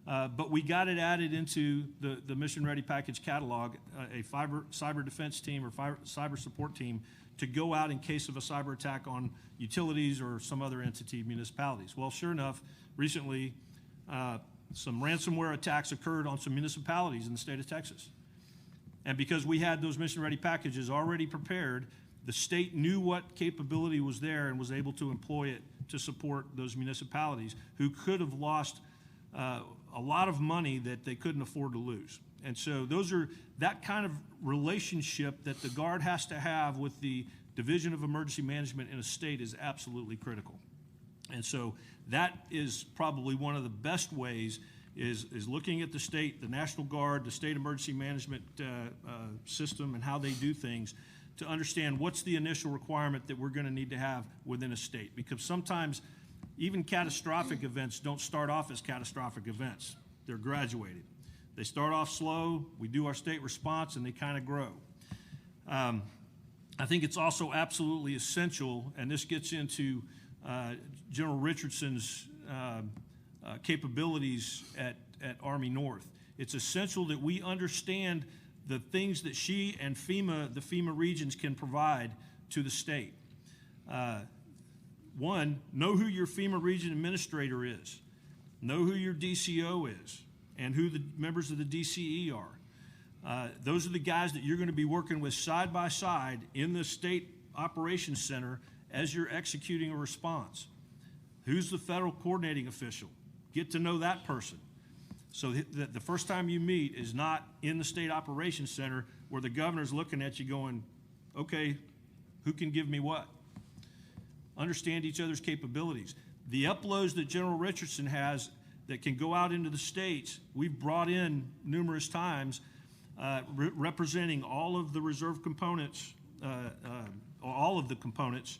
But we got it added into the Mission Ready Package catalog, a cyber defense team or cyber support team to go out in case of a cyber attack on utilities or some other entity, municipalities. Well, sure enough, recently some ransomware attacks occurred on some municipalities in the state of Texas. And because we had those Mission Ready packages already prepared, the state knew what capability was there and was able to employ it to support those municipalities who could have lost a lot of money that they couldn't afford to lose. And so that kind of relationship that the Guard has to have with the Division of Emergency Management in a state is absolutely critical. And so that is probably one of the best ways is looking at the state, the National Guard, the state emergency management system and how they do things to understand what's the initial requirement that we're going to need to have within a state. Because sometimes even catastrophic events don't start off as catastrophic events. They're graduated. They start off slow, we do our state response, and they kind of grow. I think it's also absolutely essential, and this gets into General Richardson's capabilities at Army North. It's essential that we understand the things that she and the FEMA regions can provide to the state. One, know who your FEMA region administrator is. Know who your DCO is and who the members of the DCE are. Those are the guys that you're going to be working with side by side in the state operations center as you're executing a response. Who's the federal coordinating official? Get to know that person. So that the first time you meet is not in the state operations center where the governor's looking at you going, okay, who can give me what? Understand each other's capabilities. The uploads that General Richardson has that can go out into the states, we've brought in numerous times representing all of the reserve components, all of the components,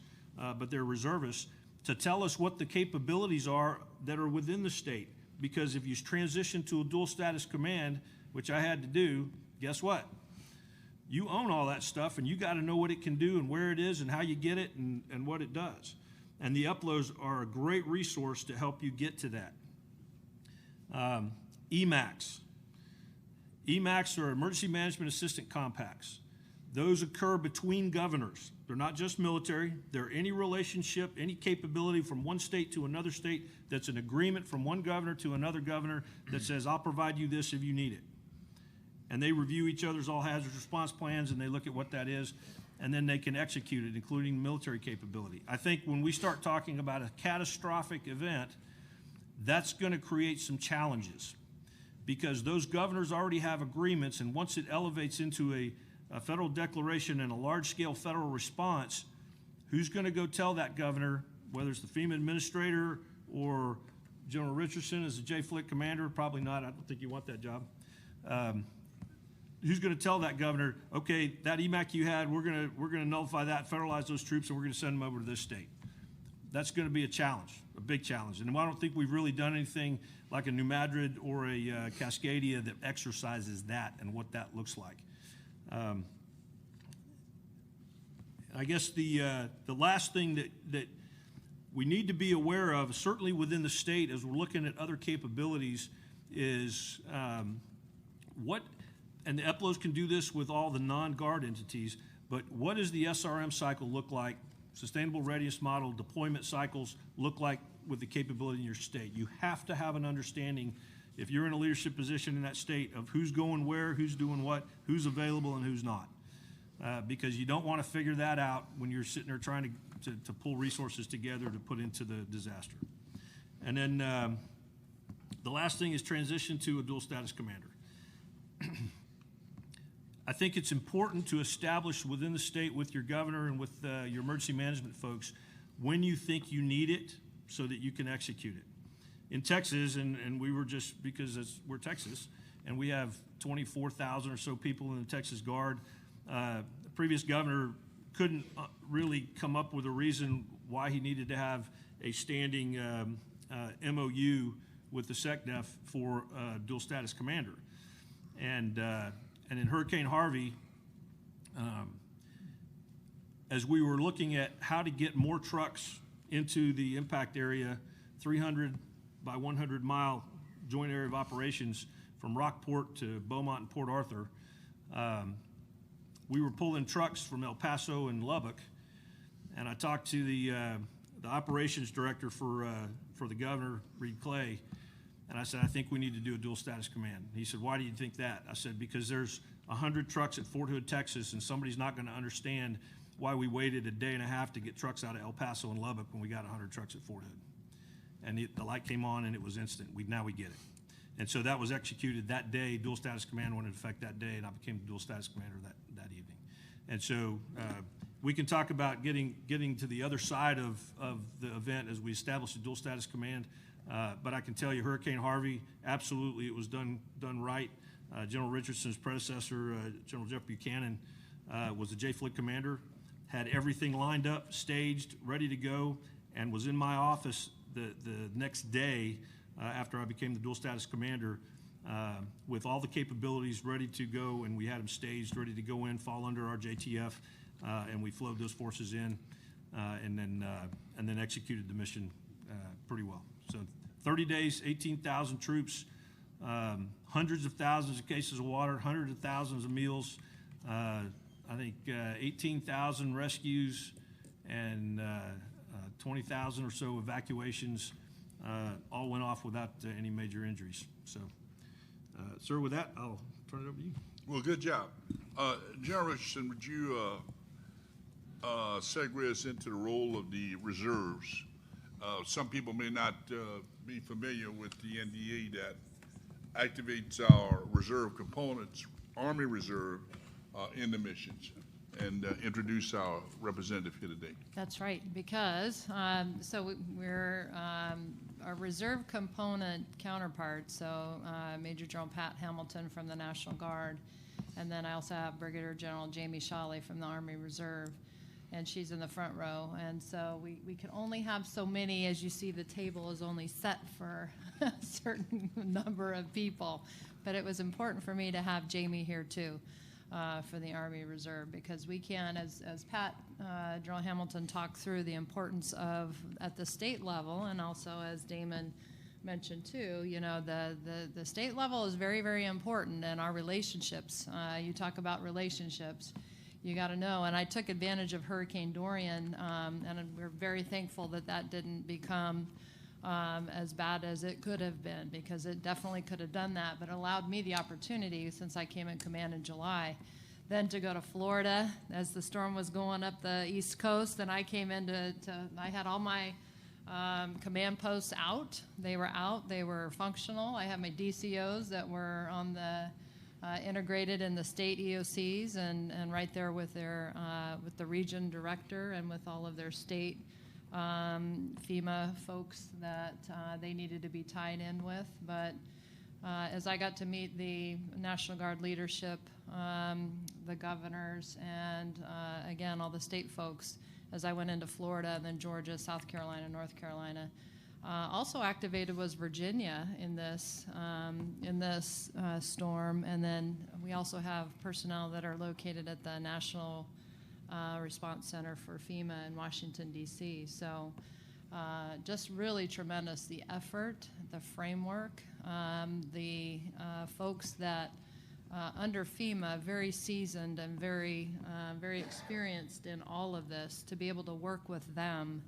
but they're reservists, to tell us what the capabilities are that are within the state. Because if you transition to a dual status command, which I had to do, guess what? You own all that stuff, and you got to know what it can do and where it is and how you get it and what it does. And the uploads are a great resource to help you get to that. EMACs. EMACs are Emergency Management Assistant Compacts. Those occur between governors. They're not just military. They're any relationship, any capability from one state to another state that's an agreement from one governor to another governor that says, I'll provide you this if you need it. And they review each other's all hazards response plans and they look at what that is, and then they can execute it, including military capability. I think when we start talking about a catastrophic event, that's going to create some challenges because those governors already have agreements, and once it elevates into a federal declaration and a large-scale federal response, who's going to go tell that governor, whether it's the FEMA administrator or General Richardson as the JFLIC commander? Probably not. I don't think you want that job. Who's going to tell that governor, okay, that EMAC you had, we're going to nullify that, federalize those troops, and we're going to send them over to this state? That's going to be a challenge, a big challenge. And I don't think we've really done anything like a New Madrid or a Cascadia that exercises that and what that looks like. I guess the last thing that we need to be aware of, certainly within the state as we're looking at other capabilities, is what, and the EPLOs can do this with all the non-Guard entities, but what does the SRM cycle look like, Sustainable Readiness Model, deployment cycles look like with the capability in your state? You have to have an understanding, if you're in a leadership position in that state, of who's going where, who's doing what, who's available and who's not. Because you don't want to figure that out when you're sitting there trying to pull resources together to put into the disaster. And then the last thing is transition to a dual status commander. I think it's important to establish within the state with your governor and with your emergency management folks when you think you need it so that you can execute it. In Texas, and we were just, because we're Texas, and we have 24,000 or so people in the Texas Guard, the previous governor couldn't really come up with a reason why he needed to have a standing MOU with the SecDef for dual status commander. And in Hurricane Harvey, as we were looking at how to get more trucks into the impact area, 300 by 100 mile joint area of operations from Rockport to Beaumont and Port Arthur. We were pulling trucks from El Paso and Lubbock, and I talked to the operations director for the governor, Reed Clay, and I said, I think we need to do a dual status command. He said, why do you think that? I said, because there's 100 trucks at Fort Hood, Texas, and somebody's not going to understand why we waited a day and a half to get trucks out of El Paso and Lubbock when we got 100 trucks at Fort Hood. And the light came on and it was instant. Now we get it. And so that was executed that day. Dual status command went into effect that day, and I became the dual status commander that evening. And so we can talk about getting to the other side of the event as we establish a dual status command. But I can tell you, Hurricane Harvey, absolutely, it was done right. General Richardson's predecessor, General Jeff Buchanan, was the J-Flick commander, had everything lined up, staged, ready to go, and was in my office the next day after I became the dual status commander with all the capabilities ready to go, and we had them staged, ready to go in, fall under our JTF, and we flowed those forces in and then executed the mission pretty well. So 30 days, 18,000 troops, hundreds of thousands of cases of water, hundreds of thousands of meals, I think 18,000 rescues, and 20,000 or so evacuations, all went off without any major injuries. So, sir, with that, I'll turn it over to you. Well, good job. General Richardson, would you segue us into the role of the reserves? Some people may not be familiar with the NDA that activates our reserve components, Army Reserve, in the missions, and introduce our representative here today. That's right, because we're our reserve component counterpart, so Major General Pat Hamilton from the National Guard, and then I also have Brigadier General Jamie Shawley from the Army Reserve, and she's in the front row. And so we can only have so many. As you see, the table is only set for a certain number of people, but it was important for me to have Jamie here too. For the Army Reserve, because we can, as Pat, General Hamilton talked through the importance of at the state level, and also as Damon mentioned too, you know, the state level is very, very important, and our relationships. You talk about relationships, you got to know. And I took advantage of Hurricane Dorian, and we're very thankful that didn't become as bad as it could have been, because it definitely could have done that, but it allowed me the opportunity, since I came in command in July, then to go to Florida as the storm was going up the East Coast. And I came in I had all my command posts out. They were out, they were functional. I had my DCOs that were on the integrated in the state EOCs, and right there with with the region director and with all of their state FEMA folks that they needed to be tied in with. But as I got to meet the National Guard leadership, the governors, and again, all the state folks, as I went into Florida and then Georgia, South Carolina, North Carolina. Also activated was Virginia in this storm. And then we also have personnel that are located at the National Response Center for FEMA in Washington, D.C. So just really tremendous, the effort, the framework, the folks that under FEMA, very seasoned and very experienced in all of this, to be able to work with them.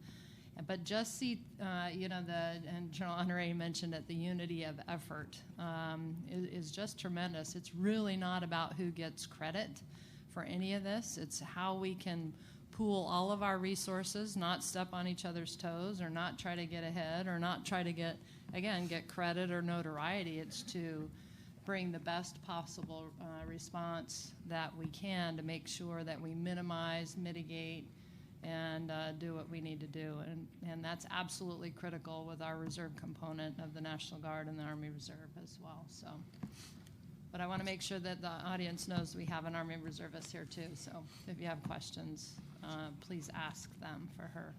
But just see, and General Honoré mentioned it, the unity of effort is just tremendous. It's really not about who gets credit for any of this. It's how we can pool all of our resources, not step on each other's toes, or not try to get ahead, or not try to get credit or notoriety. It's to bring the best possible response that we can to make sure that we minimize, mitigate, and do what we need to do. And that's absolutely critical with our reserve component of the National Guard and the Army Reserve as well. So, but I want to make sure that the audience knows we have an Army Reservist here too. So if you have questions, please ask them for her.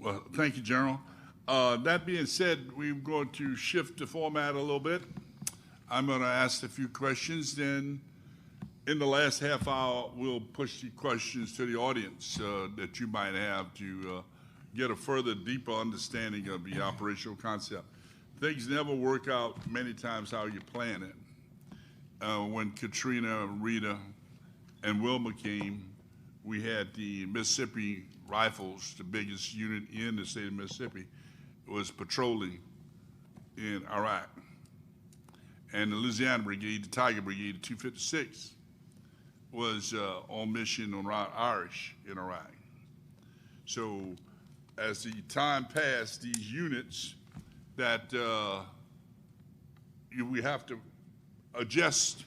Well, thank you, General. That being said, we're going to shift the format a little bit. I'm going to ask a few questions, then in the last half hour, we'll push the questions to the audience that you might have to get a further, deeper understanding of the operational concept. things never work out many times how you plan it. When Katrina, Rita, and Wilma came, we had the Mississippi Rifles, the biggest unit in the state of Mississippi, was patrolling in Iraq. And the Louisiana Brigade, the Tiger Brigade, the 256, was on mission on Route Irish in Iraq. So as the time passed, these units that we have to adjust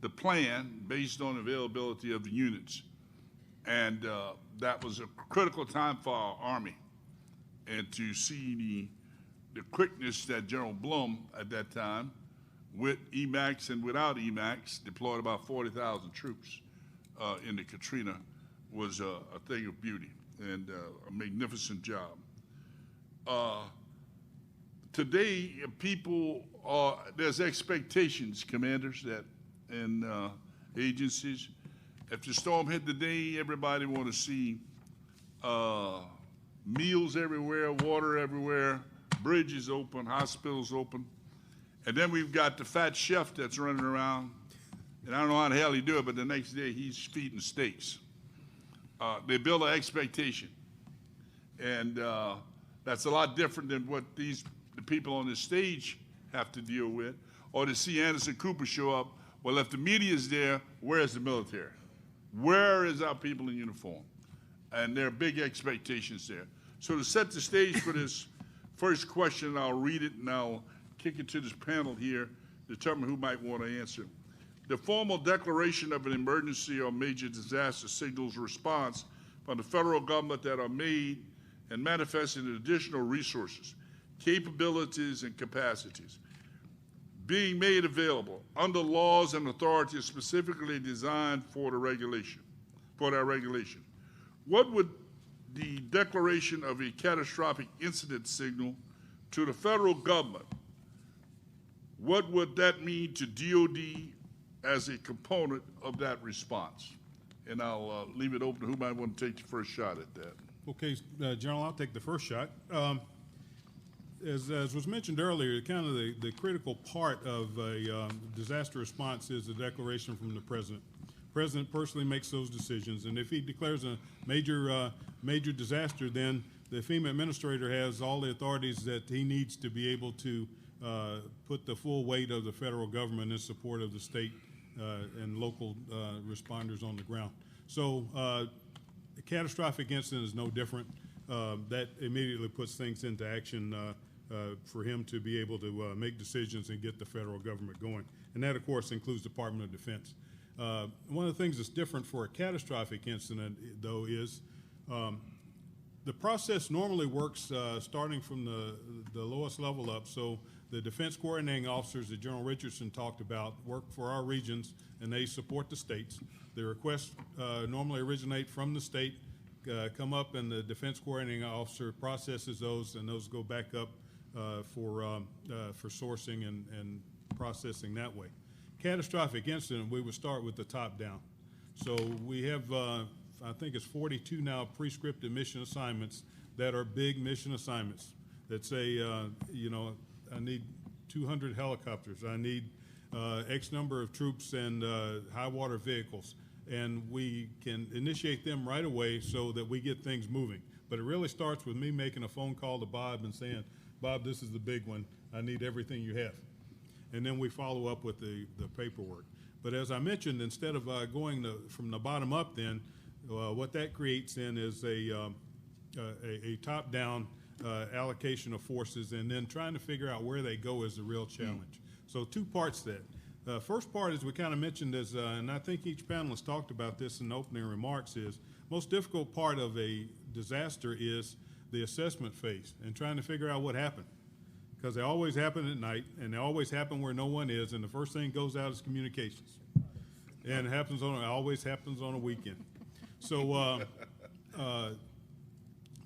the plan based on availability of the units. And that was a critical time for our Army. And to see the quickness that General Blum at that time, with EMAX and without EMAX, deployed about 40,000 troops in the Katrina, was a thing of beauty and a magnificent job. Today, people there's expectations, commanders, that and agencies. If the storm hit today, everybody want to see meals everywhere, water everywhere, bridges open, hospitals open. And then we've got the fat chef that's running around, and I don't know how the hell he do it, but the next day he's feeding steaks. They build an expectation, and that's a lot different than what the people on the stage have to deal with, or to see Anderson Cooper show up. Well, if the media is there, where is the military? Where is our people in uniform? And there are big expectations there. So to set the stage for this first question, I'll read it and I'll kick it to this panel here, determine who might want to answer. The formal declaration of an emergency or major disaster signals response from the federal government that are made and manifested in additional resources, capabilities, and capacities being made available under laws and authorities specifically designed for that regulation. What would the declaration of a catastrophic incident signal to the federal government? What would that mean to DOD as a component of that response? And I'll leave it open to who might want to take the first shot at that. Okay, General, I'll take the first shot. As was mentioned earlier, kind of the critical part of a disaster response is the declaration from the president. The president personally makes those decisions, and if he declares a major disaster, then the FEMA administrator has all the authorities that he needs to be able to put the full weight of the federal government in support of the state and local responders on the ground. So a catastrophic incident is no different. That immediately puts things into action for him to be able to make decisions and get the federal government going. And that, of course, includes the Department of Defense. One of the things that's different for a catastrophic incident, though, is the process normally works starting from the lowest level up. So the defense coordinating officers that General Richardson talked about work for our regions, and they support the states. The requests normally originate from the state, come up, and the defense coordinating officer processes those, and those go back up for sourcing and processing that way. Catastrophic incident, we would start with the top down. So we have, I think it's 42 now prescriptive mission assignments that are big mission assignments that say, I need 200 helicopters, I need X number of troops and high water vehicles. And we can initiate them right away so that we get things moving. But it really starts with me making a phone call to Bob and saying, Bob, this is the big one. I need everything you have. And then we follow up with the paperwork. But as I mentioned, instead of going from the bottom up then, what that creates then is a top-down allocation of forces, and then trying to figure out where they go is the real challenge. So two parts to that. First part, as we kind of mentioned, is, and I think each panelist talked about this in the opening remarks, is most difficult part of a disaster is the assessment phase and trying to figure out what happened. Because they always happen at night, and they always happen where no one is, and the first thing goes out is communications. And it always happens on a weekend. So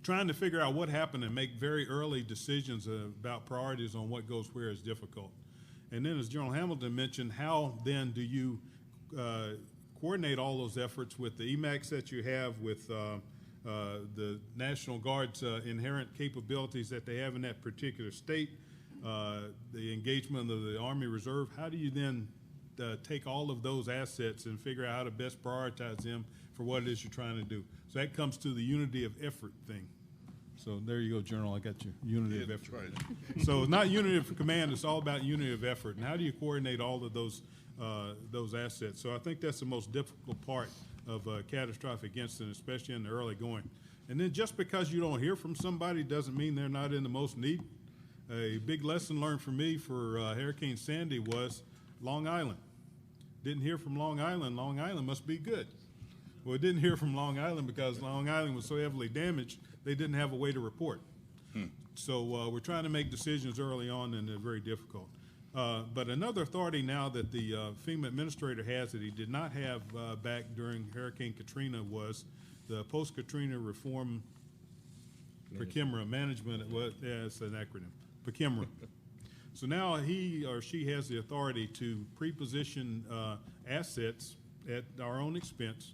trying to figure out what happened and make very early decisions about priorities on what goes where is difficult. And then, as General Hamilton mentioned, how then do you coordinate all those efforts with the EMAX that you have, with the National Guard's inherent capabilities that they have in that particular state, the engagement of the Army Reserve, how do you then take all of those assets and figure out how to best prioritize them for what it is you're trying to do? So that comes to the unity of effort thing. So there you go, General. I got your unity of effort. Right. So it's not unity of command. It's all about unity of effort. And how do you coordinate all of those assets? So I think that's the most difficult part of a catastrophic incident, especially in the early going. And then just because you don't hear from somebody doesn't mean they're not in the most need. A big lesson learned for me for Hurricane Sandy was Long Island. Didn't hear from Long Island. Long Island must be good. Well, it didn't hear from Long Island because Long Island was so heavily damaged, they didn't have a way to report. So we're trying to make decisions early on, and they're very difficult. But another authority now that the FEMA administrator has that he did not have back during Hurricane Katrina was the Post-Katrina Reform PRCMRA Management. It's an acronym, PRCMRA. So now he or she has the authority to pre-position assets at our own expense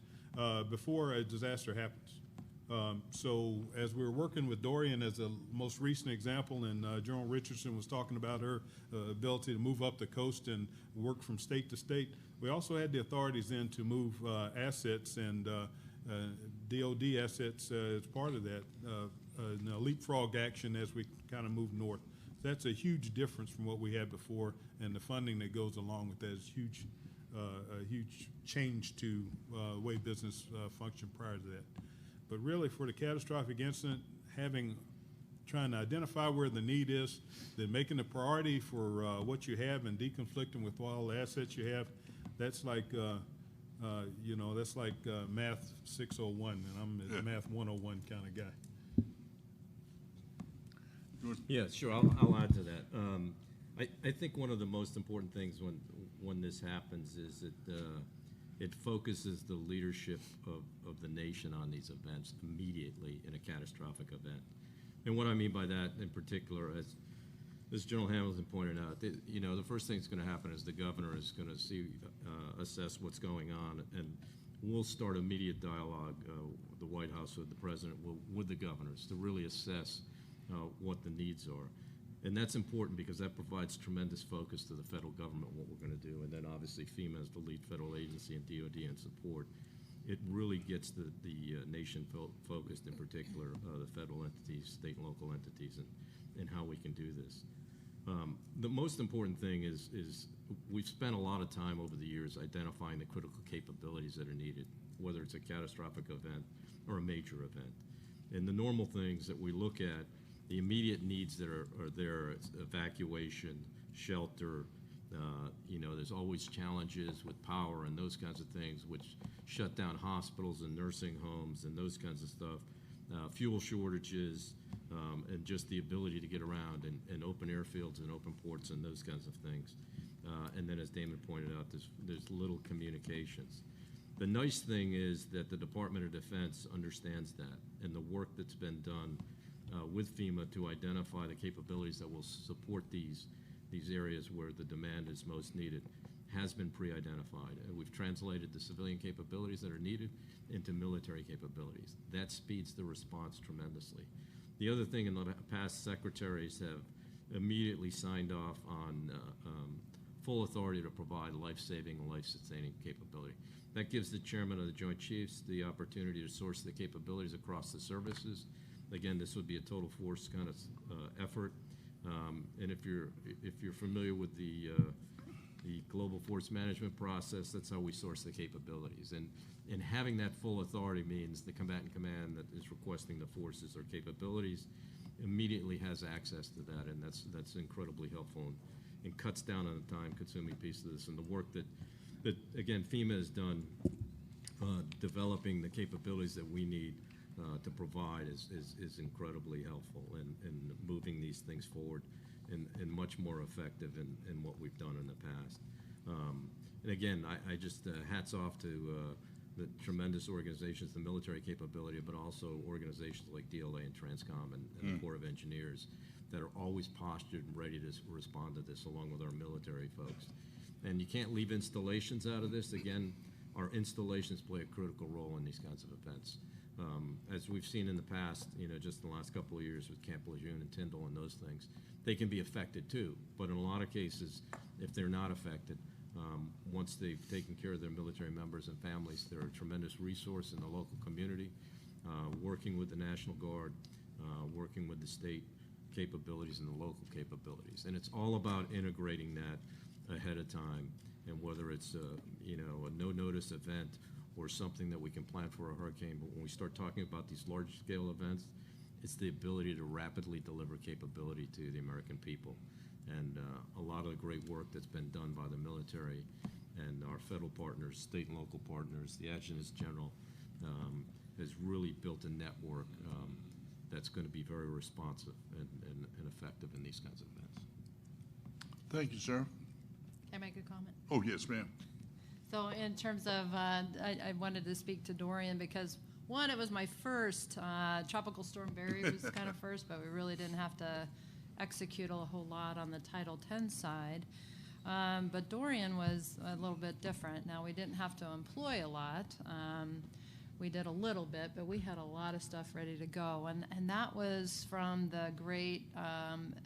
before a disaster happens. So as we were working with Dorian as a most recent example, and General Richardson was talking about her ability to move up the coast and work from state to state, we also had the authorities then to move assets and DOD assets as part of that, leapfrog action as we kind of move north. That's a huge difference from what we had before, and the funding that goes along with that is huge, a huge change to the way business functioned prior to that. But really, for the catastrophic incident, trying to identify where the need is, then making a priority for what you have and deconflicting with all the assets you have, that's like, that's like Math 601, and I'm a Math 101 kind of guy. Yeah, sure. I'll add to that. I think one of the most important things when this happens is that it focuses the leadership of the nation on these events immediately in a catastrophic event. And what I mean by that in particular, as General Hamilton pointed out, the first thing that's going to happen is the governor is going to assess what's going on, and we'll start immediate dialogue, the White House with the president, with the governors to really assess what the needs are. And that's important because that provides tremendous focus to the federal government, what we're going to do. And then obviously FEMA as the lead federal agency and DOD in support. It really gets the nation focused, in particular the federal entities, state and local entities, and how we can do this. The most important thing is we've spent a lot of time over the years identifying the critical capabilities that are needed, whether it's a catastrophic event or a major event. And the normal things that we look at, the immediate needs that are there, evacuation, shelter, there's always challenges with power and those kinds of things which shut down hospitals and nursing homes and those kinds of stuff, fuel shortages, and just the ability to get around and open airfields and open ports and those kinds of things. And then as Damon pointed out, there's little communications. The nice thing is that the Department of Defense understands that, and the work that's been done with FEMA to identify the capabilities that will support these areas where the demand is most needed has been pre-identified. And we've translated the civilian capabilities that are needed into military capabilities. That speeds the response tremendously. The other thing, in the past, secretaries have immediately signed off on full authority to provide life-saving and life-sustaining capability. That gives the chairman of the Joint Chiefs the opportunity to source the capabilities across the services. Again, this would be a total force kind of effort. And if you're familiar with the global force management process, that's how we source the capabilities. And having that full authority means the combatant command that is requesting the forces or capabilities immediately has access to that, and that's incredibly helpful and cuts down on the time-consuming piece of this. And the work that again, FEMA has done developing the capabilities that we need to provide is incredibly helpful in moving these things forward and much more effective in what we've done in the past. And again, I just hats off to the tremendous organizations, the military capability, but also organizations like DLA and TRANSCOM and the Corps of Engineers that are always postured and ready to respond to this, along with our military folks. And you can't leave installations out of this. Again, our installations play a critical role in these kinds of events. As we've seen in the past, just in the last couple of years with Camp Lejeune and Tyndall and those things, they can be affected too. But in a lot of cases, if they're not affected, once they've taken care of their military members and families, they're a tremendous resource in the local community, working with the National Guard, working with the state capabilities and the local capabilities. And it's all about integrating that ahead of time. And whether it's a no-notice event or something that we can plan for a hurricane, but when we start talking about these large-scale events, it's the ability to rapidly deliver capability to the American people. And a lot of the great work that's been done by the military and our federal partners, state and local partners, the Adjutant General, has really built a network that's going to be very responsive and effective in these kinds of events. Thank you, sir. Can I make a comment? Oh, yes, ma'am. So in terms of, I wanted to speak to Dorian because, one, it was my first. Tropical Storm Barry was kind of first, but we really didn't have to execute a whole lot on the Title X side. But Dorian was a little bit different. Now, we didn't have to employ a lot. We did a little bit, but we had a lot of stuff ready to go. And that was from the great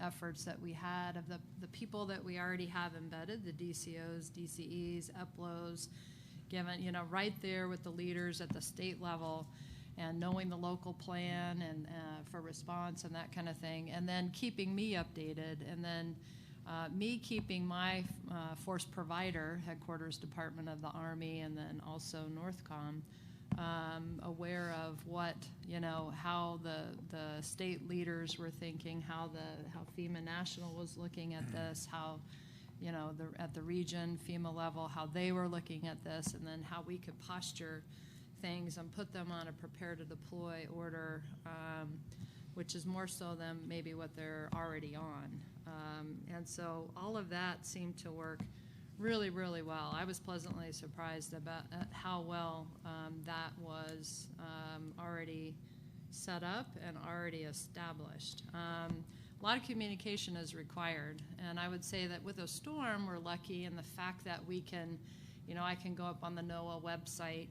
efforts that we had of the people that we already have embedded, the DCOs, DCEs, EPLOs, given, right there with the leaders at the state level and knowing the local plan and for response and that kind of thing. And then keeping me updated. And then me keeping my force provider, Headquarters Department of the Army, and then also NORTHCOM, aware of what, how the state leaders were thinking, how FEMA National was looking at this, how, at the region, FEMA level, how they were looking at this, and then how we could posture things and put them on a prepare to deploy order, which is more so than maybe what they're already on. And so all of that seemed to work really, really well. I was pleasantly surprised about how well that was already set up and already established. A lot of communication is required, and I would say that with a storm, we're lucky in the fact that we can, I can go up on the NOAA website,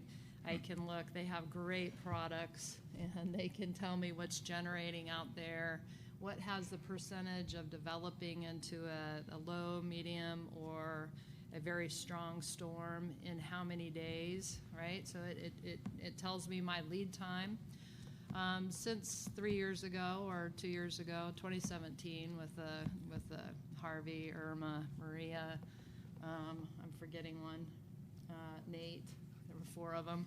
I can look, they have great products, and they can tell me what's generating out there, what has the percentage of developing into a low, medium, or a very strong storm in how many days, right? So it tells me my lead time. Since 3 years ago or 2 years ago, 2017, with the Harvey, Irma, Maria, I'm forgetting one, Nate. There were 4 of them.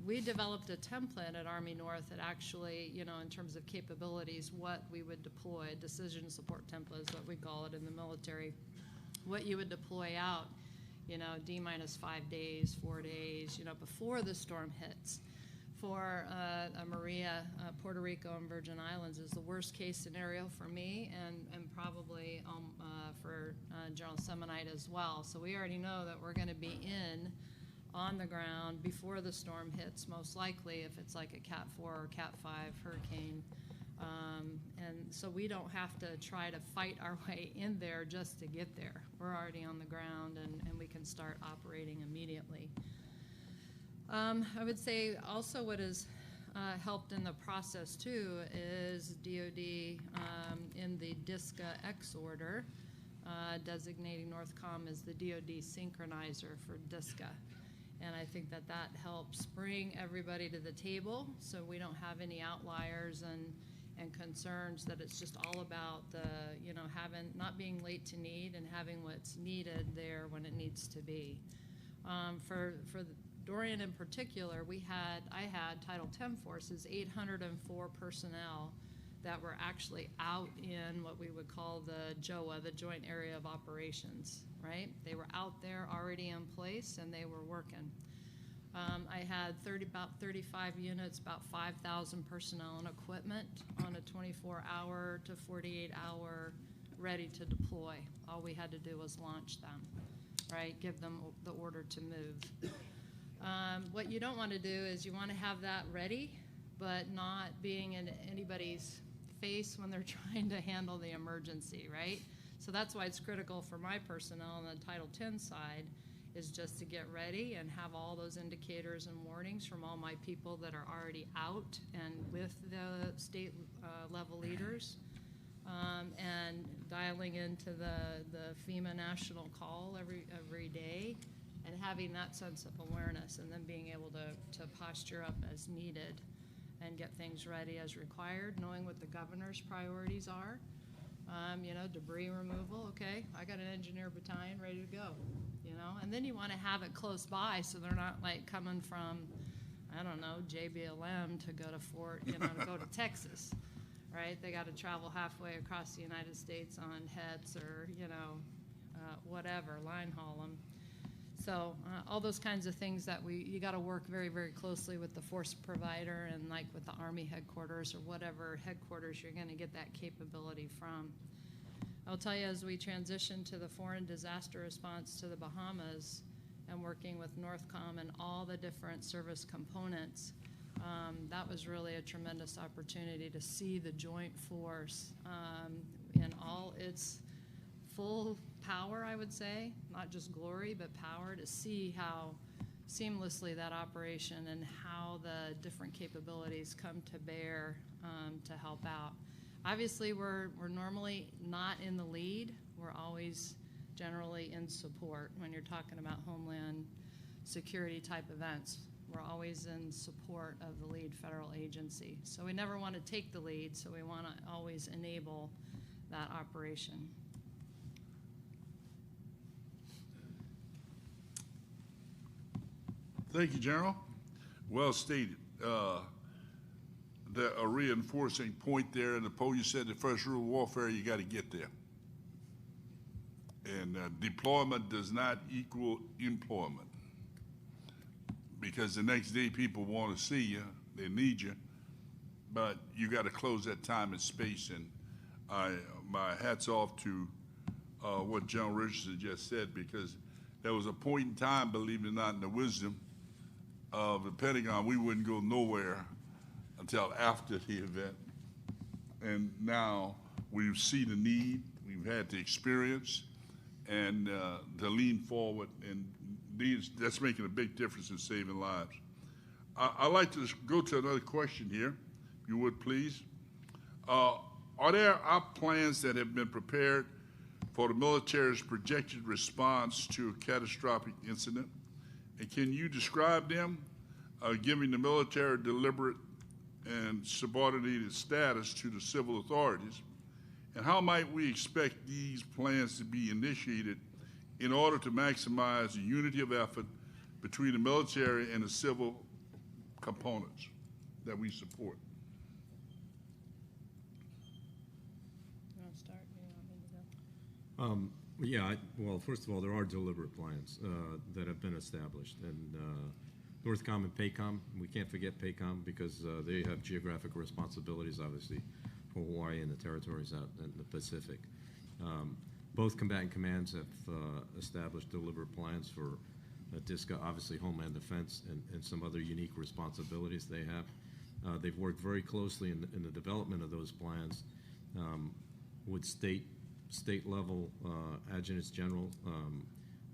We developed a template at Army North that actually, in terms of capabilities, what we would deploy. Decision support template is what we call it in the military. What you would deploy out, D-5 days, 4 days, before the storm hits. For Maria, Puerto Rico and Virgin Islands is the worst case scenario for me and probably for General Semonite as well. So we already know that we're going to be on the ground before the storm hits, most likely if it's like a Cat 4 or Cat 5 hurricane. And so we don't have to try to fight our way in there just to get there. We're already on the ground and we can start operating immediately. I would say also what has helped in the process too is DOD in the DISCA X order designating NORTHCOM as the DOD synchronizer for DISCA. And I think that helps bring everybody to the table so we don't have any outliers and concerns, that it's just all about not being late to need and having what's needed there when it needs to be. For Dorian in particular, I had Title X forces, 804 personnel that were actually out in what we would call the JOA, the Joint Area of Operations, right? They were out there already in place and they were working. I had about 35 units, about 5,000 personnel and equipment on a 24-hour to 48-hour ready to deploy. All we had to do was launch them, right? Give them the order to move. What you don't want to do is you want to have that ready, but not being in anybody's face when they're trying to handle the emergency, right? So that's why it's critical for my personnel on the Title X side is just to get ready and have all those indicators and warnings from all my people that are already out and with the state level leaders, and dialing into the FEMA national call every day, and having that sense of awareness, and then being able to posture up as needed and get things ready as required, knowing what the governor's priorities are. Debris removal, okay, I got an engineer battalion ready to go, and then you want to have it close by so they're not like coming from, I don't know, JBLM to go to to go to Texas, right? They got to travel halfway across the United States on HETs or, whatever, line haul them. So all those kinds of things that you got to work very, very closely with the force provider and like with the Army headquarters or whatever headquarters you're going to get that capability from. I'll tell you, as we transition to the foreign disaster response to the Bahamas and working with NORTHCOM and all the different service components, that was really a tremendous opportunity to see the joint force in all its full power, I would say, not just glory, but power, to see how seamlessly that operation and how the different capabilities come to bear to help out. Obviously, we're normally not in the lead. We're always generally in support when you're talking about homeland security type events. We're always in support of the lead federal agency. So we never want to take the lead, so we want to always enable that operation. Thank you, General. Well stated. A reinforcing point there in the poll, you said the first rule of warfare, you got to get there. And deployment does not equal employment, because the next day people want to see you, they need you, but you got to close that time and space. And my hat's off to what General Richardson just said, because there was a point in time, believe it or not, in the wisdom of the Pentagon, we wouldn't go nowhere until after the event. And now we see the need, we've had the experience, and to lean forward, and that's making a big difference in saving lives. I'd like to go to another question here, if you would please. Are there plans that have been prepared for the military's projected response to a catastrophic incident? And can you describe them, giving the military deliberate and subordinated status to the civil authorities? And how might we expect these plans to be initiated in order to maximize the unity of effort between the military and the civil components that we support? You want to start? You want me to go? Well, first of all, there are deliberate plans that have been established. And NORTHCOM and PACOM, we can't forget PACOM, because they have geographic responsibilities, obviously, for Hawaii and the territories out in the Pacific. Both combatant commands have established deliberate plans for DISCA, obviously Homeland Defense, and some other unique responsibilities they have. They've worked very closely in the development of those plans with state-level adjutants general,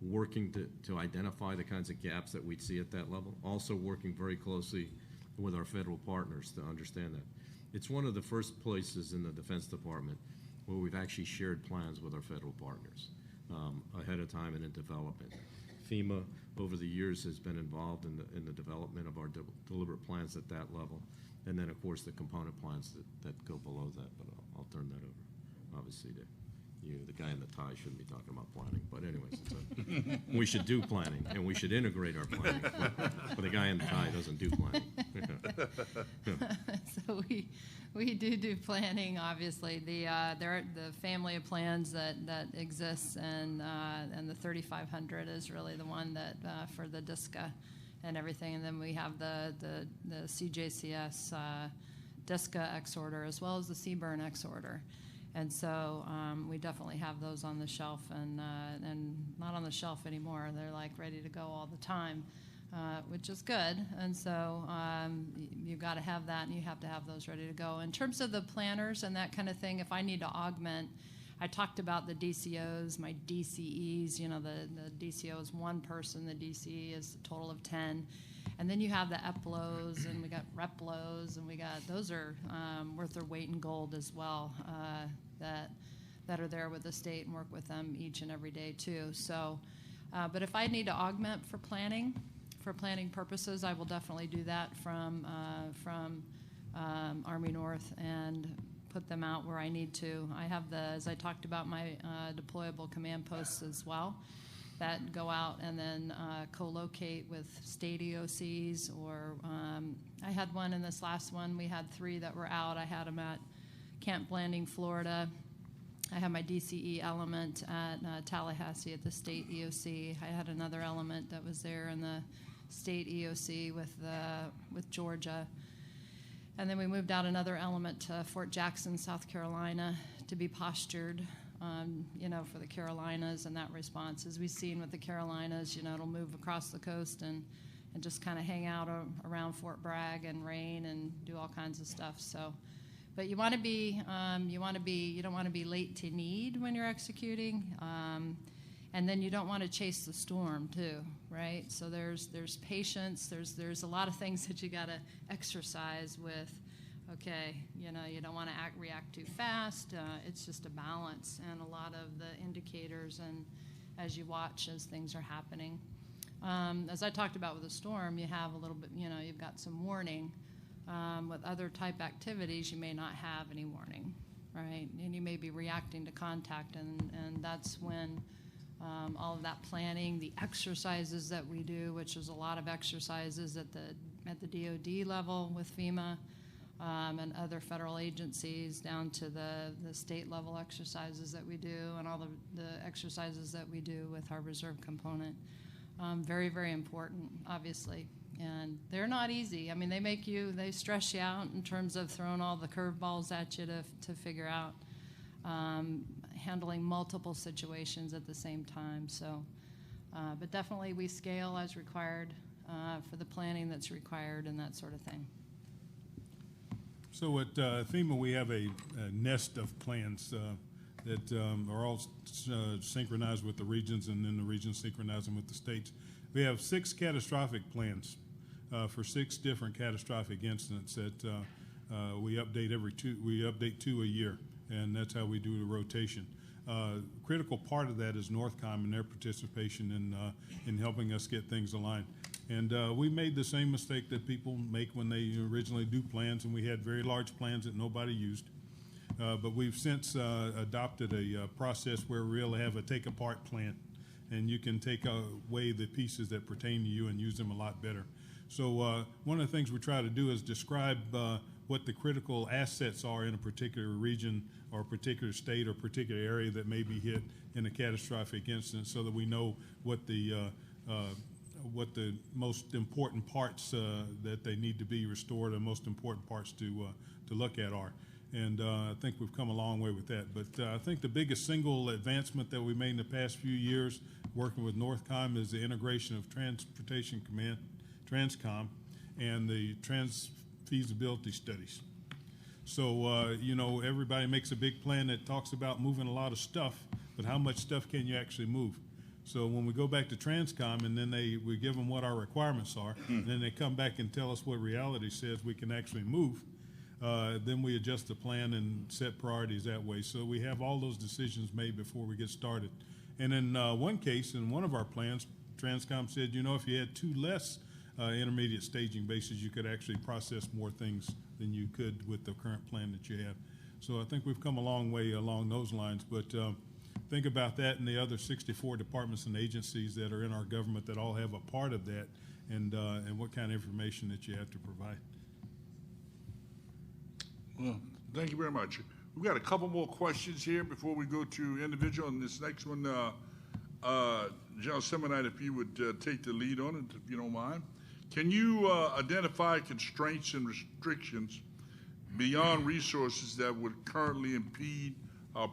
working to identify the kinds of gaps that we'd see at that level, also working very closely with our federal partners to understand that. It's one of the first places in the Defense Department where we've actually shared plans with our federal partners ahead of time and in development. FEMA, over the years, has been involved in the development of our deliberate plans at that level, and then, of course, the component plans that go below that, but I'll turn that over, obviously, to you. The guy in the tie shouldn't be talking about planning, but anyways, we should do planning, and we should integrate our planning, but the guy in the tie doesn't do planning. So we do planning, obviously. There are the family of plans that exists, and the 3500 is really the one that for the DISCA and everything, and then we have the CJCS DISCA X order as well as the CBURN X order. And so we definitely have those on the shelf, and not on the shelf anymore. They're like ready to go all the time, which is good. And so you've got to have that, and you have to have those ready to go. In terms of the planners and that kind of thing, if I need to augment, I talked about the DCOs, my DCEs. You know, the DCO is one person, the DCE is a total of 10. And then you have the EPLOs, and we got REPLOs, and we got, those are worth their weight in gold as well, that are there with the state and work with them each and every day too. So, but if I need to augment for planning purposes, I will definitely do that from Army North and put them out where I need to. I have as I talked about, my deployable command posts as well that go out and then co-locate with state EOCs, or I had one in this last one. We had 3 that were out. I had them at Camp Blanding, Florida. I had my DCE element at Tallahassee at the state EOC. I had another element that was there in the state EOC with Georgia. And then we moved out another element to Fort Jackson, South Carolina, to be postured, you know, for the Carolinas and that response. As we've seen with the Carolinas, you know, it'll move across the coast and just kind of hang out around Fort Bragg and rain and do all kinds of stuff. So, but you want to be, you don't want to be late to need when you're executing. And then you don't want to chase the storm too, right? So there's patience. There's a lot of things that you got to exercise with. Okay, you know, you don't want to react too fast. It's just a balance and a lot of the indicators, and as you watch as things are happening. As I talked about with the storm, you have a little bit, you know, you've got some warning. With other type activities, you may not have any warning, right? And you may be reacting to contact, and that's when all of that planning, the exercises that we do, which is a lot of exercises at the DoD level with FEMA and other federal agencies, down to the state level exercises that we do, and all the exercises that we do with our reserve component. Very, very important, obviously. And they're not easy. I mean, they stress you out in terms of throwing all the curveballs at you to figure out handling multiple situations at the same time. So, but definitely we scale as required for the planning that's required and that sort of thing. So at FEMA, we have a nest of plans that are all synchronized with the regions, and then the regions synchronize them with the states. We have 6 catastrophic plans for 6 different catastrophic incidents that we update 2 a year, and that's how we do the rotation. Critical part of that is NORTHCOM and their participation in helping us get things aligned. And we made the same mistake that people make when they originally do plans, and we had very large plans that nobody used. But we've since adopted a process where we really have a take-apart plan, and you can take away the pieces that pertain to you and use them a lot better. So one of the things we try to do is describe what the critical assets are in a particular region or a particular state or particular area that may be hit in a catastrophic incident, so that we know what the most important parts that they need to be restored, or most important parts to look at are. And I think we've come a long way with that. But I think the biggest single advancement that we made in the past few years working with NORTHCOM is the integration of Transportation Command, TRANSCOM, and the feasibility studies. So, you know, everybody makes a big plan that talks about moving a lot of stuff, but how much stuff can you actually move? So when we go back to TRANSCOM and then we give them what our requirements are, and then they come back and tell us what reality says we can actually move, then we adjust the plan and set priorities that way. So we have all those decisions made before we get started. And in one case, in one of our plans, TRANSCOM said, you know, if you had 2 less intermediate staging bases, you could actually process more things than you could with the current plan that you have. So I think we've come a long way along those lines. But think about that and the other 64 departments and agencies that are in our government that all have a part of that, and what kind of information that you have to provide. Well, thank you very much. We've got a couple more questions here before we go to individual. And this next one, General Semonite, if you would take the lead on it, if you don't mind. Can you identify constraints and restrictions beyond resources that would currently impede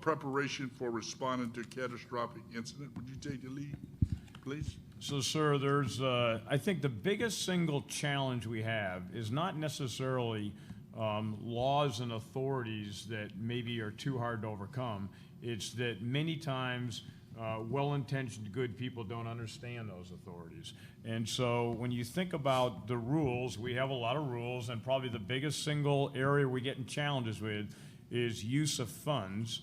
preparation for responding to a catastrophic incident? Would you take the lead, please? So, sir, there's, I think the biggest single challenge we have is not necessarily laws and authorities that maybe are too hard to overcome. It's that many times well-intentioned good people don't understand those authorities. And so when you think about the rules, we have a lot of rules, and probably the biggest single area we get in challenges with is use of funds.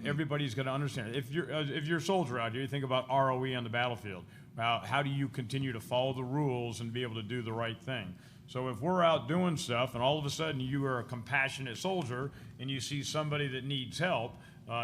Everybody's got to understand. If you're a soldier out here, you think about ROE on the battlefield. How do you continue to follow the rules and be able to do the right thing? So if we're out doing stuff and all of a sudden you are a compassionate soldier and you see somebody that needs help,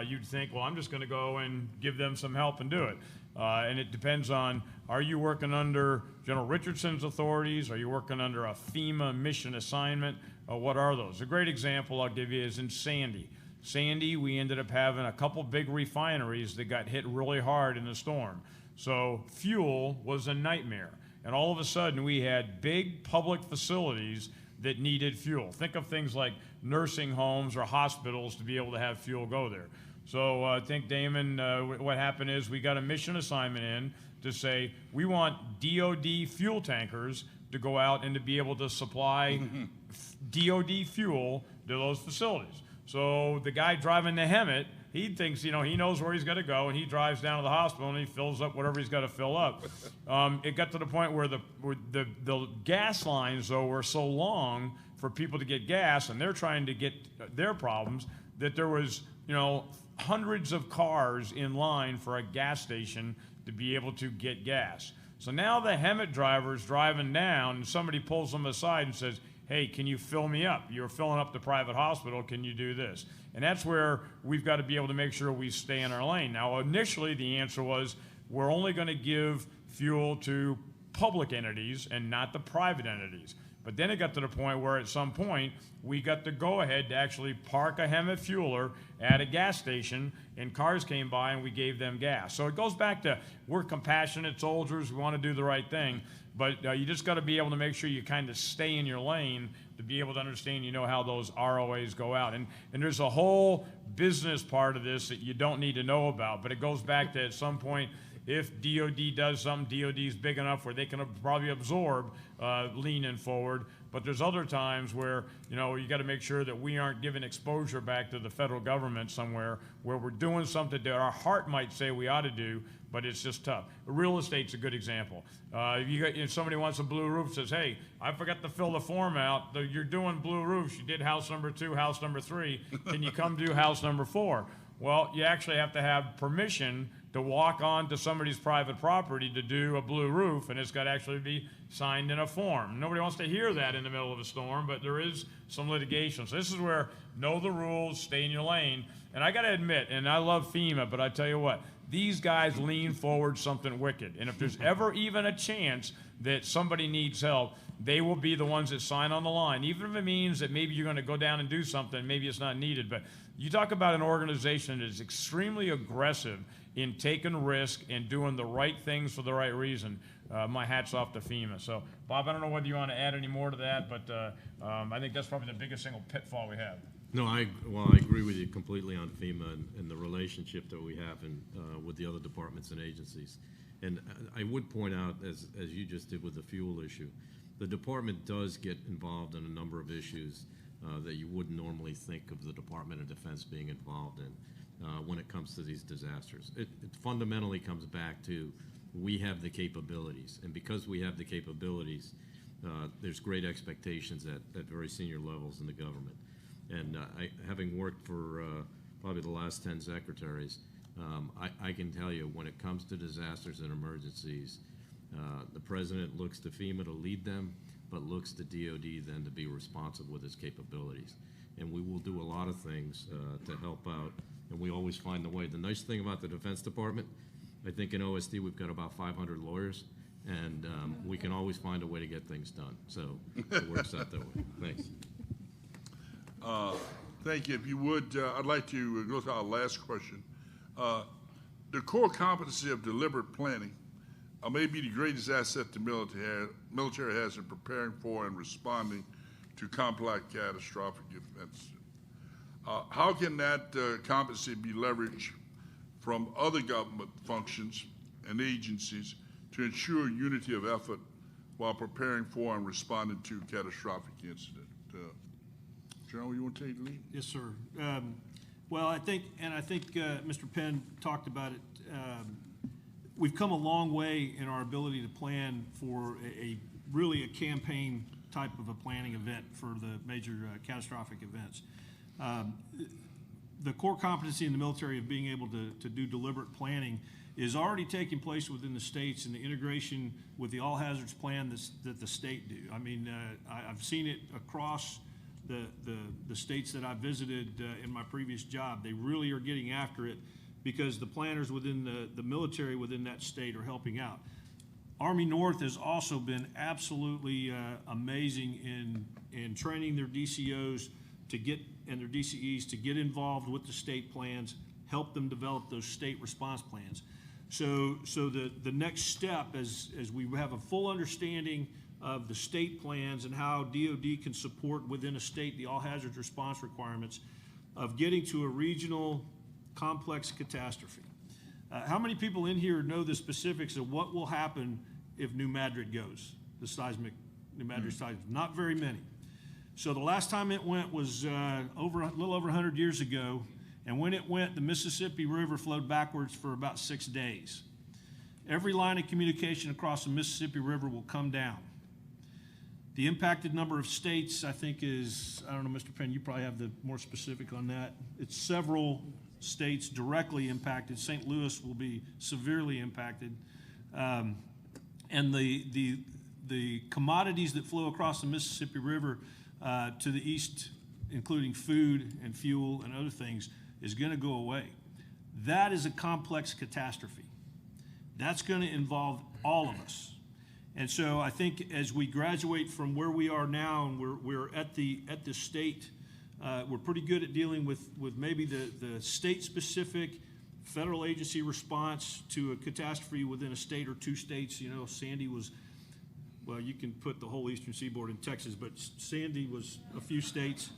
you'd think, well, I'm just going to go and give them some help and do it. And it depends on, are you working under General Richardson's authorities? Are you working under a FEMA mission assignment? What are those? A great example I'll give you is in Sandy. Sandy, we ended up having a couple big refineries that got hit really hard in the storm. So fuel was a nightmare. And all of a sudden, we had big public facilities that needed fuel. Think of things like nursing homes or hospitals to be able to have fuel go there. So I think, Damon, what happened is we got a mission assignment in to say we want DOD fuel tankers to go out and to be able to supply DOD fuel to those facilities. So the guy driving the Hemet, he thinks, he knows where he's got to go, and he drives down to the hospital and he fills up whatever he's got to fill up. It got to the point where the gas lines, though, were so long for people to get gas, and they're trying to get their problems, that there was, hundreds of cars in line for a gas station to be able to get gas. So now the Hemet driver's driving down, and somebody pulls them aside and says, hey, can you fill me up? You're filling up the private hospital. Can you do this? And that's where we've got to be able to make sure we stay in our lane. Now, initially, the answer was we're only going to give fuel to public entities and not the private entities. But then it got to the point where at some point we got the go-ahead to actually park a Hemet fueler at a gas station, and cars came by and we gave them gas. So it goes back to we're compassionate soldiers, we want to do the right thing, but you just got to be able to make sure you kind of stay in your lane to be able to understand, how those ROAs go out. And there's a whole business part of this that you don't need to know about, but it goes back to at some point, if DOD does something, DOD is big enough where they can probably absorb leaning forward. But there's other times where, you got to make sure that we aren't giving exposure back to the federal government somewhere where we're doing something that our heart might say we ought to do, but it's just tough. Real estate's a good example. If somebody wants a blue roof, says, hey, I forgot to fill the form out. You're doing blue roofs. You did house number 2, house number 3. Can you come do house number 4? Well, you actually have to have permission to walk onto somebody's private property to do a blue roof, and it's got to actually be signed in a form. Nobody wants to hear that in the middle of a storm, but there is some litigation. So this is where know the rules, stay in your lane. And I got to admit, and I love FEMA, but I tell you what, these guys lean forward something wicked. And if there's ever even a chance that somebody needs help, they will be the ones that sign on the line, even if it means that maybe you're going to go down and do something, maybe it's not needed. But you talk about an organization that is extremely aggressive in taking risk and doing the right things for the right reason. My hat's off to FEMA. So, Bob, I don't know whether you want to add any more to that, but I think that's probably the biggest single pitfall we have. No, I agree with you completely on FEMA and the relationship that we have with the other departments and agencies. And I would point out, as you just did with the fuel issue, the department does get involved in a number of issues that you wouldn't normally think of the Department of Defense being involved in when it comes to these disasters. It fundamentally comes back to we have the capabilities, and because we have the capabilities, there's great expectations at very senior levels in the government. And having worked for probably the last 10 secretaries, I can tell you when it comes to disasters and emergencies, the president looks to FEMA to lead them, but looks to DOD then to be responsive with its capabilities. And we will do a lot of things to help out, and we always find the way. The nice thing about the Defense Department, I think in OSD we've got about 500 lawyers, and we can always find a way to get things done. So it works out that way. Thanks. Thank you. If you would, I'd like to go to our last question. The core competency of deliberate planning may be the greatest asset the military has in preparing for and responding to complex catastrophic events. How can that competency be leveraged from other government functions and agencies to ensure unity of effort while preparing for and responding to catastrophic incident? General, you want to take the lead? Yes, sir. Well, I think Mr. Penn talked about it. We've come a long way in our ability to plan for really a campaign type of a planning event for the major catastrophic events. The core competency in the military of being able to do deliberate planning is already taking place within the states, and the integration with the all hazards plan that the state do. I mean, I've seen it across the states that I visited in my previous job. They really are getting after it because the planners within the military within that state are helping out. Army North has also been absolutely amazing in training their DCOs and their DCEs to get involved with the state plans, help them develop those state response plans. So the next step, as we have a full understanding of the state plans and how DOD can support within a state the all hazards response requirements of getting to a regional complex catastrophe. How many people in here know the specifics of what will happen if New Madrid goes, the New Madrid seismic? Not very many. So the last time it went was a little over 100 years ago, and when it went, the Mississippi River flowed backwards for about 6 days. Every line of communication across the Mississippi River will come down. The impacted number of states, I think, is, I don't know, Mr. Penn, you probably have the more specific on that. It's several states directly impacted. St. Louis will be severely impacted. And the commodities that flow across the Mississippi River to the east, including food and fuel and other things, is going to go away. That is a complex catastrophe. That's going to involve all of us. And so I think as we graduate from where we are now, and we're at the state, we're pretty good at dealing with maybe the state-specific federal agency response to a catastrophe within a state or 2 states. You know, Sandy was, well, you can put the whole eastern seaboard in Texas, but Sandy was a few states.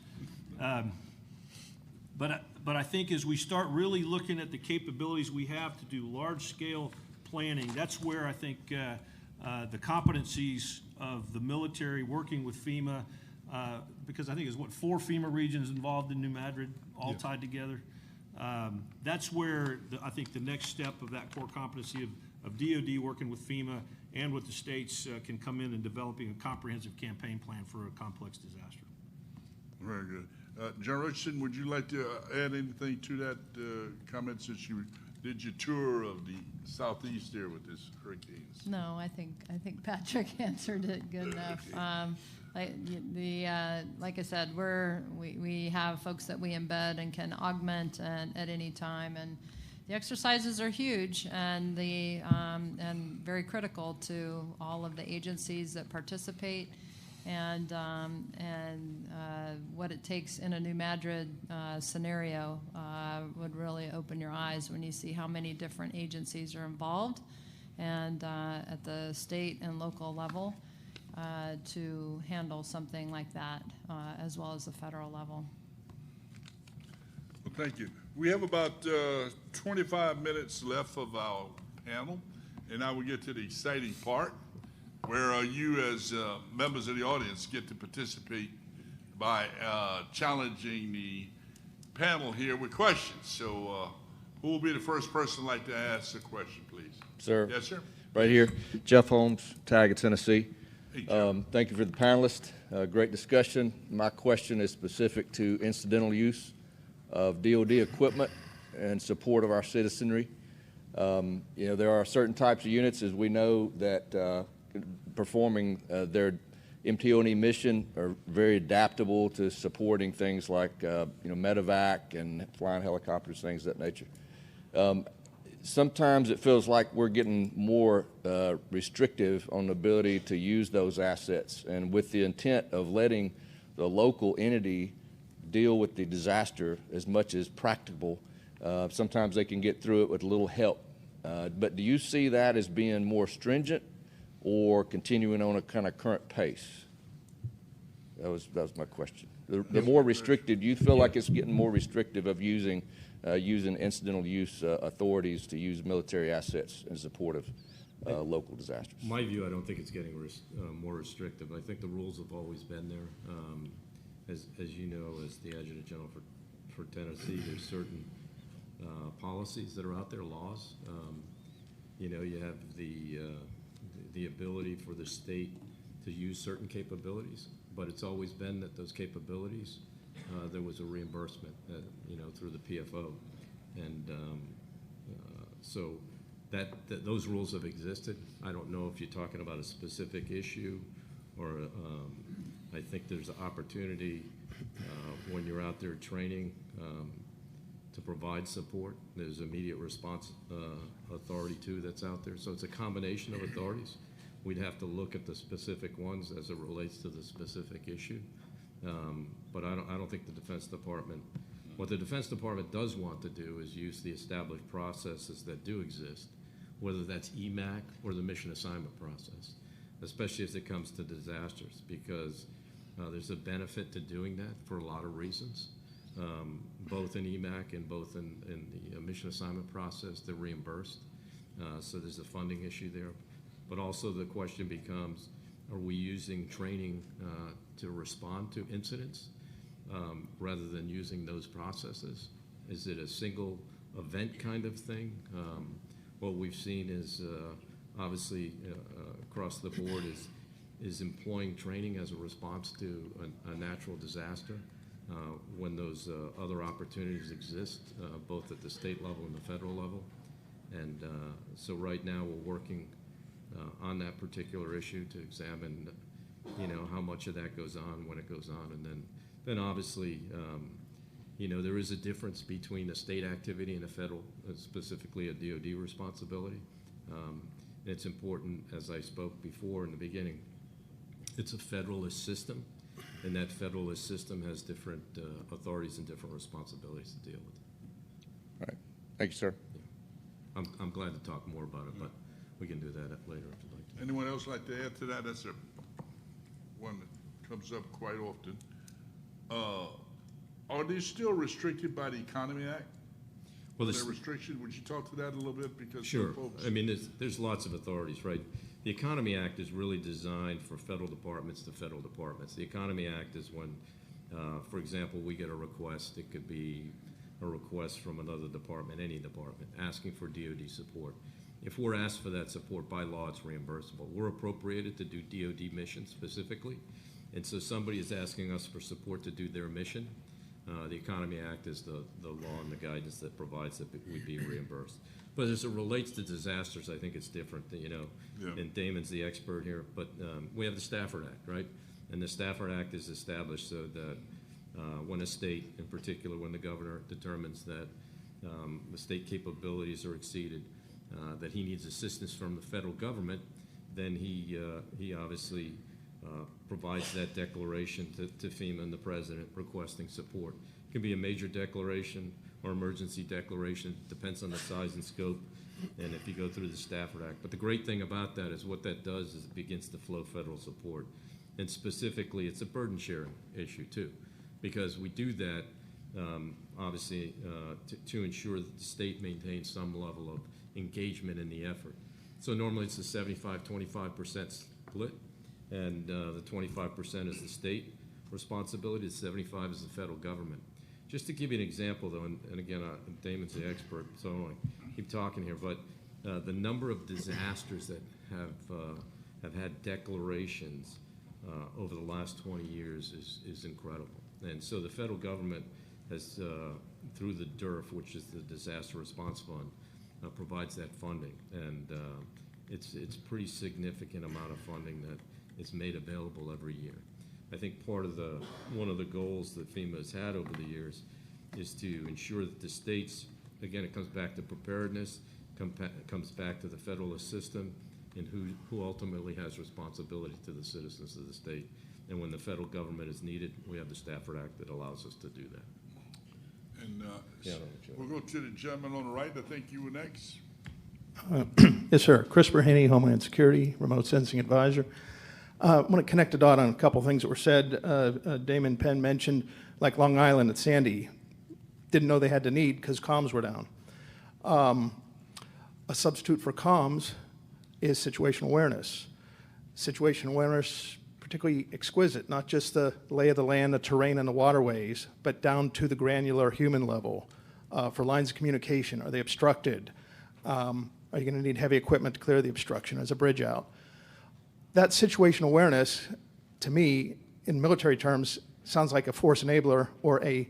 But I think as we start really looking at the capabilities we have to do large-scale planning, that's where I think the competencies of the military working with FEMA, because I think there's 4 FEMA regions involved in New Madrid, all tied together. That's where I think the next step of that core competency of DOD working with FEMA and with the states can come in developing a comprehensive campaign plan for a complex disaster. Very good. General Richardson, would you like to add anything to that comment since you did your tour of the southeast there with this hurricanes? No, I think Patrick answered it good enough. Like I said, we have folks that we embed and can augment at any time, and the exercises are huge and and very critical to all of the agencies that participate, and what it takes in a New Madrid scenario would really open your eyes when you see how many different agencies are involved, and at the state and local level to handle something like that, as well as the federal level. Well, thank you. We have about 25 minutes left of our panel, and now we get to the exciting part where you as members of the audience get to participate by challenging the panel here with questions. So who will be the first person like to ask a question, please? Sir. Yes, sir. Right here. Jeff Holmes, Tagga, Tennessee. Hey, thank you for the panelists. Great discussion. My question is specific to incidental use of DOD equipment and support of our citizenry. You know, there are certain types of units, as we know, that performing their MTO&E mission are very adaptable to supporting things like, you know, medevac and flying helicopters, things of that nature. Sometimes it feels like we're getting more restrictive on the ability to use those assets, and with the intent of letting the local entity deal with the disaster as much as practicable. Sometimes they can get through it with a little help. But do you see that as being more stringent or continuing on a kind of current pace? That was my question. The more restricted, do you feel like it's getting more restrictive of using incidental use authorities to use military assets in support of local disasters? My view, I don't think it's getting more restrictive. I think the rules have always been there. as you know, as the Adjutant General for Tennessee, there's certain policies that are out there, laws. You know, you have the ability for the state to use certain capabilities, but it's always been that those capabilities, there was a reimbursement, you know, through the PFO. And so those rules have existed. I don't know if you're talking about a specific issue or I think there's an opportunity when you're out there training to provide support. There's immediate response authority too that's out there. So it's a combination of authorities. We'd have to look at the specific ones as it relates to the specific issue. But I don't think the Defense Department, what the Defense Department does want to do is use the established processes that do exist, whether that's EMAC or the mission assignment process, especially as it comes to disasters, because there's a benefit to doing that for a lot of reasons. Both in EMAC and both in the mission assignment process, they're reimbursed. So there's a funding issue there. But also the question becomes, are we using training to respond to incidents rather than using those processes? Is it a single event kind of thing? What we've seen is obviously across the board is employing training as a response to a natural disaster when those other opportunities exist, both at the state level and the federal level. And so right now we're working on that particular issue to examine, you know, how much of that goes on, when it goes on, and then obviously, you know, there is a difference between a state activity and a federal, specifically a DoD responsibility. It's important, as I spoke before in the beginning, it's a federalist system, and that federalist system has different authorities and different responsibilities to deal with. All right. Thank you, sir. Yeah. I'm glad to talk more about it, but we can do that later if you'd like to. Anyone else like to add to that? That's one that comes up quite often. Are they still restricted by the Economy Act? Well, Their restriction, would you talk to that a little bit? Because sure. Folks, I mean, there's lots of authorities, right? The Economy Act is really designed for federal departments to federal departments. The Economy Act is when, for example, we get a request. It could be a request from another department, any department, asking for DoD support. If we're asked for that support, by law, it's reimbursable. We're appropriated to do DoD missions specifically, and so somebody is asking us for support to do their mission. The Economy Act is the law and the guidance that provides that we'd be reimbursed. But as it relates to disasters, I think it's different, you know, yeah. And Damon's the expert here, but we have the Stafford Act, right? And the Stafford Act is established so that when a state, in particular when the governor determines that the state capabilities are exceeded, that he needs assistance from the federal government, then he obviously provides that declaration to FEMA and the president requesting support. It can be a major declaration or emergency declaration, depends on the size and scope, and if you go through the Stafford Act. But the great thing about that is what that does is it begins to flow federal support. And specifically, it's a burden sharing issue too, because we do that obviously to ensure that the state maintains some level of engagement in the effort. So normally it's a 75-25% split, and the 25% is the state responsibility, the 75% is the federal government. Just to give you an example, though, and again, Damon's the expert, so I don't want to keep talking here, but the number of disasters that have had declarations over the last 20 years is incredible. And so the federal government has, through the DERF, which is the Disaster Response Fund, provides that funding, and it's pretty significant amount of funding that is made available every year. I think part of one of the goals that FEMA has had over the years is to ensure that the states, again, it comes back to preparedness, comes back to the federalist system, and who ultimately has responsibility to the citizens of the state. And when the federal government is needed, we have the Stafford Act that allows us to do that. And we'll go to the gentleman on the right. I think you were next. Yes, sir. Christopher Haney, Homeland Security, Remote Sensing Advisor. I want to connect a dot on a couple things that were said. Damon Penn mentioned, like Long Island at Sandy, didn't know they had the need because comms were down. A substitute for comms is situational awareness. Situational awareness, particularly exquisite, not just the lay of the land, the terrain, and the waterways, but down to the granular human level. For lines of communication, are they obstructed? Are you going to need heavy equipment to clear the obstruction? Is a bridge out? That situational awareness, to me, in military terms, sounds like a force enabler or a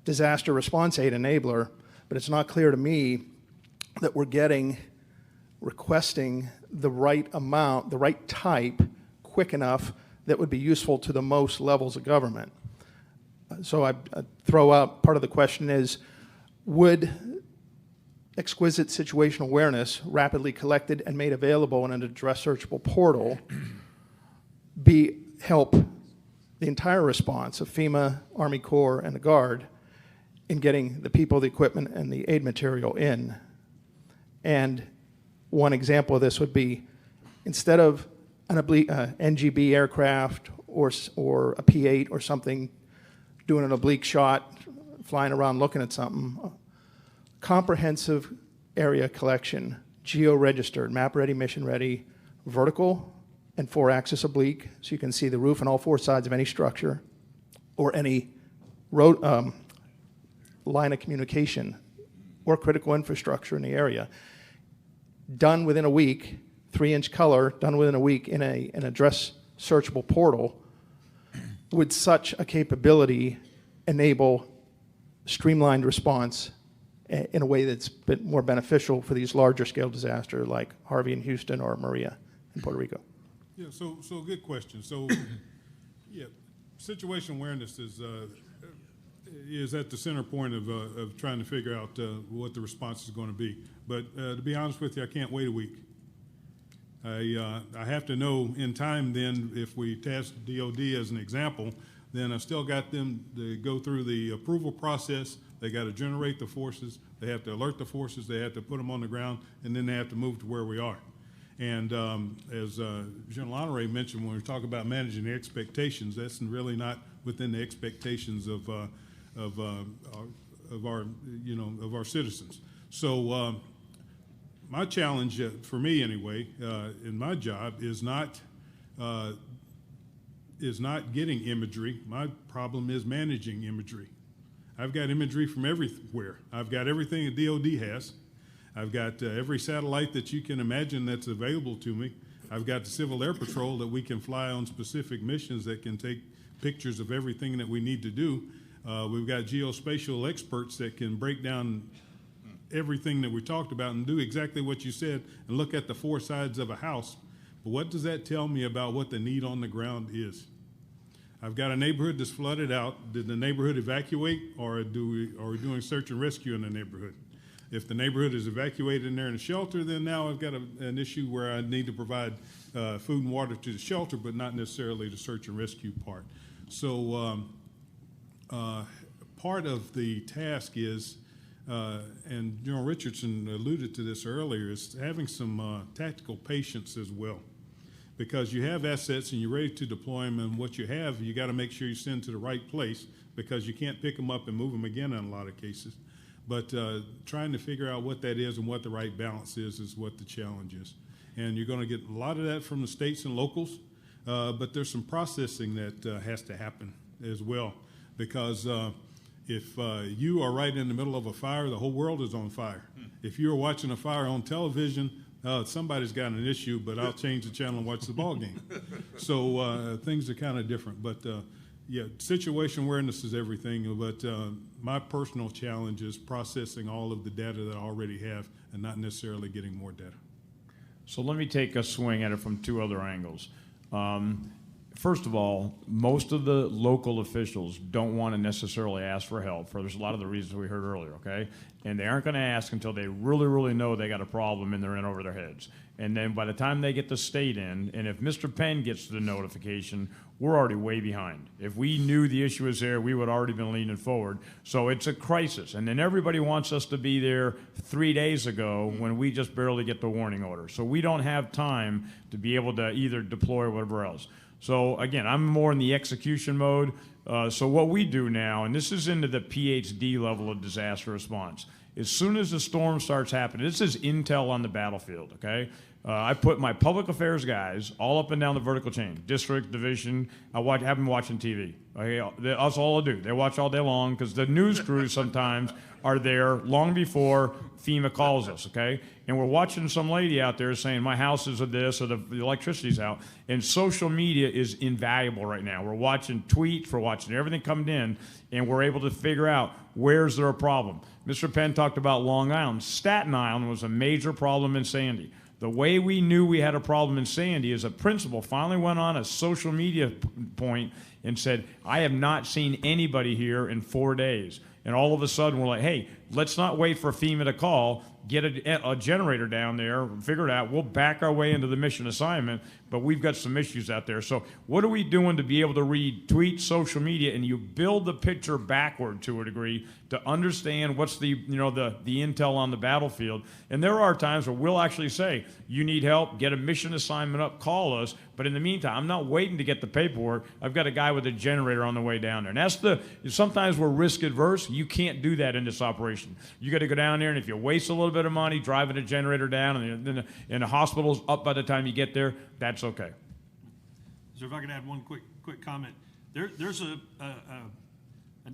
disaster response aid enabler, but it's not clear to me that we're requesting the right amount, the right type, quick enough that would be useful to the most levels of government. So I throw out, part of the question is, would exquisite situational awareness, rapidly collected and made available in an address searchable portal, help the entire response of FEMA, Army Corps, and the Guard in getting the people, the equipment, and the aid material in? And one example of this would be, instead of an NGB aircraft or a P-8 or something doing an oblique shot, flying around looking at something, comprehensive area collection, geo-registered, map-ready, mission-ready, vertical and 4-axis oblique, so you can see the roof and all 4 sides of any structure or any road, line of communication or critical infrastructure in the area. Done within a week, 3-inch color, done within a week in an address searchable portal. Would such a capability enable streamlined response in a way that's a bit more beneficial for these larger scale disasters like Harvey in Houston or Maria in Puerto Rico? Yeah, so good question. So, yeah, situational awareness is at the center point of trying to figure out what the response is going to be. But to be honest with you, I can't wait a week. I have to know in time then, if we task DOD as an example, then I've still got them to go through the approval process. They got to generate the forces. They have to alert the forces. They have to put them on the ground, and then they have to move to where we are. And as General Honore mentioned, when we talk about managing the expectations, that's really not within the expectations of our citizens. So my challenge, for me anyway, in my job is not getting imagery. My problem is managing imagery. I've got imagery from everywhere. I've got everything that DOD has. I've got every satellite that you can imagine that's available to me. I've got the Civil Air Patrol that we can fly on specific missions that can take pictures of everything that we need to do. We've got geospatial experts that can break down everything that we talked about and do exactly what you said and look at the 4 sides of a house. But what does that tell me about what the need on the ground is? I've got a neighborhood that's flooded out. Did the neighborhood evacuate, or are we doing search and rescue in the neighborhood? If the neighborhood is evacuated and they're in a shelter, then now I've got an issue where I need to provide food and water to the shelter, but not necessarily the search and rescue part. So part of the task is, and General Richardson alluded to this earlier, is having some tactical patience as well. Because you have assets and you're ready to deploy them, and what you have, you got to make sure you send to the right place, because you can't pick them up and move them again in a lot of cases. But trying to figure out what that is and what the right balance is what the challenge is. And you're going to get a lot of that from the states and locals, but there's some processing that has to happen as well. Because if you are right in the middle of a fire, the whole world is on fire. If you're watching a fire on television, somebody's got an issue, but I'll change the channel and watch the ball game. So things are kind of different. But yeah, situation awareness is everything. But my personal challenge is processing all of the data that I already have and not necessarily getting more data. So let me take a swing at it from 2 other angles. First of all, most of the local officials don't want to necessarily ask for help for there's a lot of the reasons we heard earlier, okay? And they aren't going to ask until they really, really know they got a problem and they're in over their heads. And then by the time they get the state in, and if Mr. Penn gets the notification, we're already way behind. If we knew the issue was there, we would already been leaning forward. So it's a crisis. And then everybody wants us to be there 3 days ago when we just barely get the warning order. So we don't have time to be able to either deploy or whatever else. So again, I'm more in the execution mode. So what we do now, and this is into the PhD level of disaster response, as soon as the storm starts happening, this is intel on the battlefield, okay? I put my public affairs guys all up and down the vertical chain, district, division. Have them watching TV. That's all I do. They watch all day long because the news crews sometimes are there long before FEMA calls us, okay? And we're watching some lady out there saying, my house is of this or the electricity's out. And social media is invaluable right now. We're watching tweets, we're watching everything coming in, and we're able to figure out where's there a problem. Mr. Penn talked about Long Island. Staten Island was a major problem in Sandy. The way we knew we had a problem in Sandy is a principal finally went on a social media point and said, I have not seen anybody here in 4 days. And all of a sudden, we're like, hey, let's not wait for FEMA to call, get a generator down there, figure it out. We'll back our way into the mission assignment, but we've got some issues out there. So what are we doing to be able to read tweets, social media, and you build the picture backward to a degree to understand what's the intel on the battlefield. And there are times where we'll actually say, you need help, get a mission assignment up, call us. But in the meantime, I'm not waiting to get the paperwork. I've got a guy with a generator on the way down there. And sometimes we're risk adverse. You can't do that in this operation. You got to go down there, and if you waste a little bit of money driving a generator down and the hospital's up by the time you get there, that's okay. So if I could add one quick comment. There's an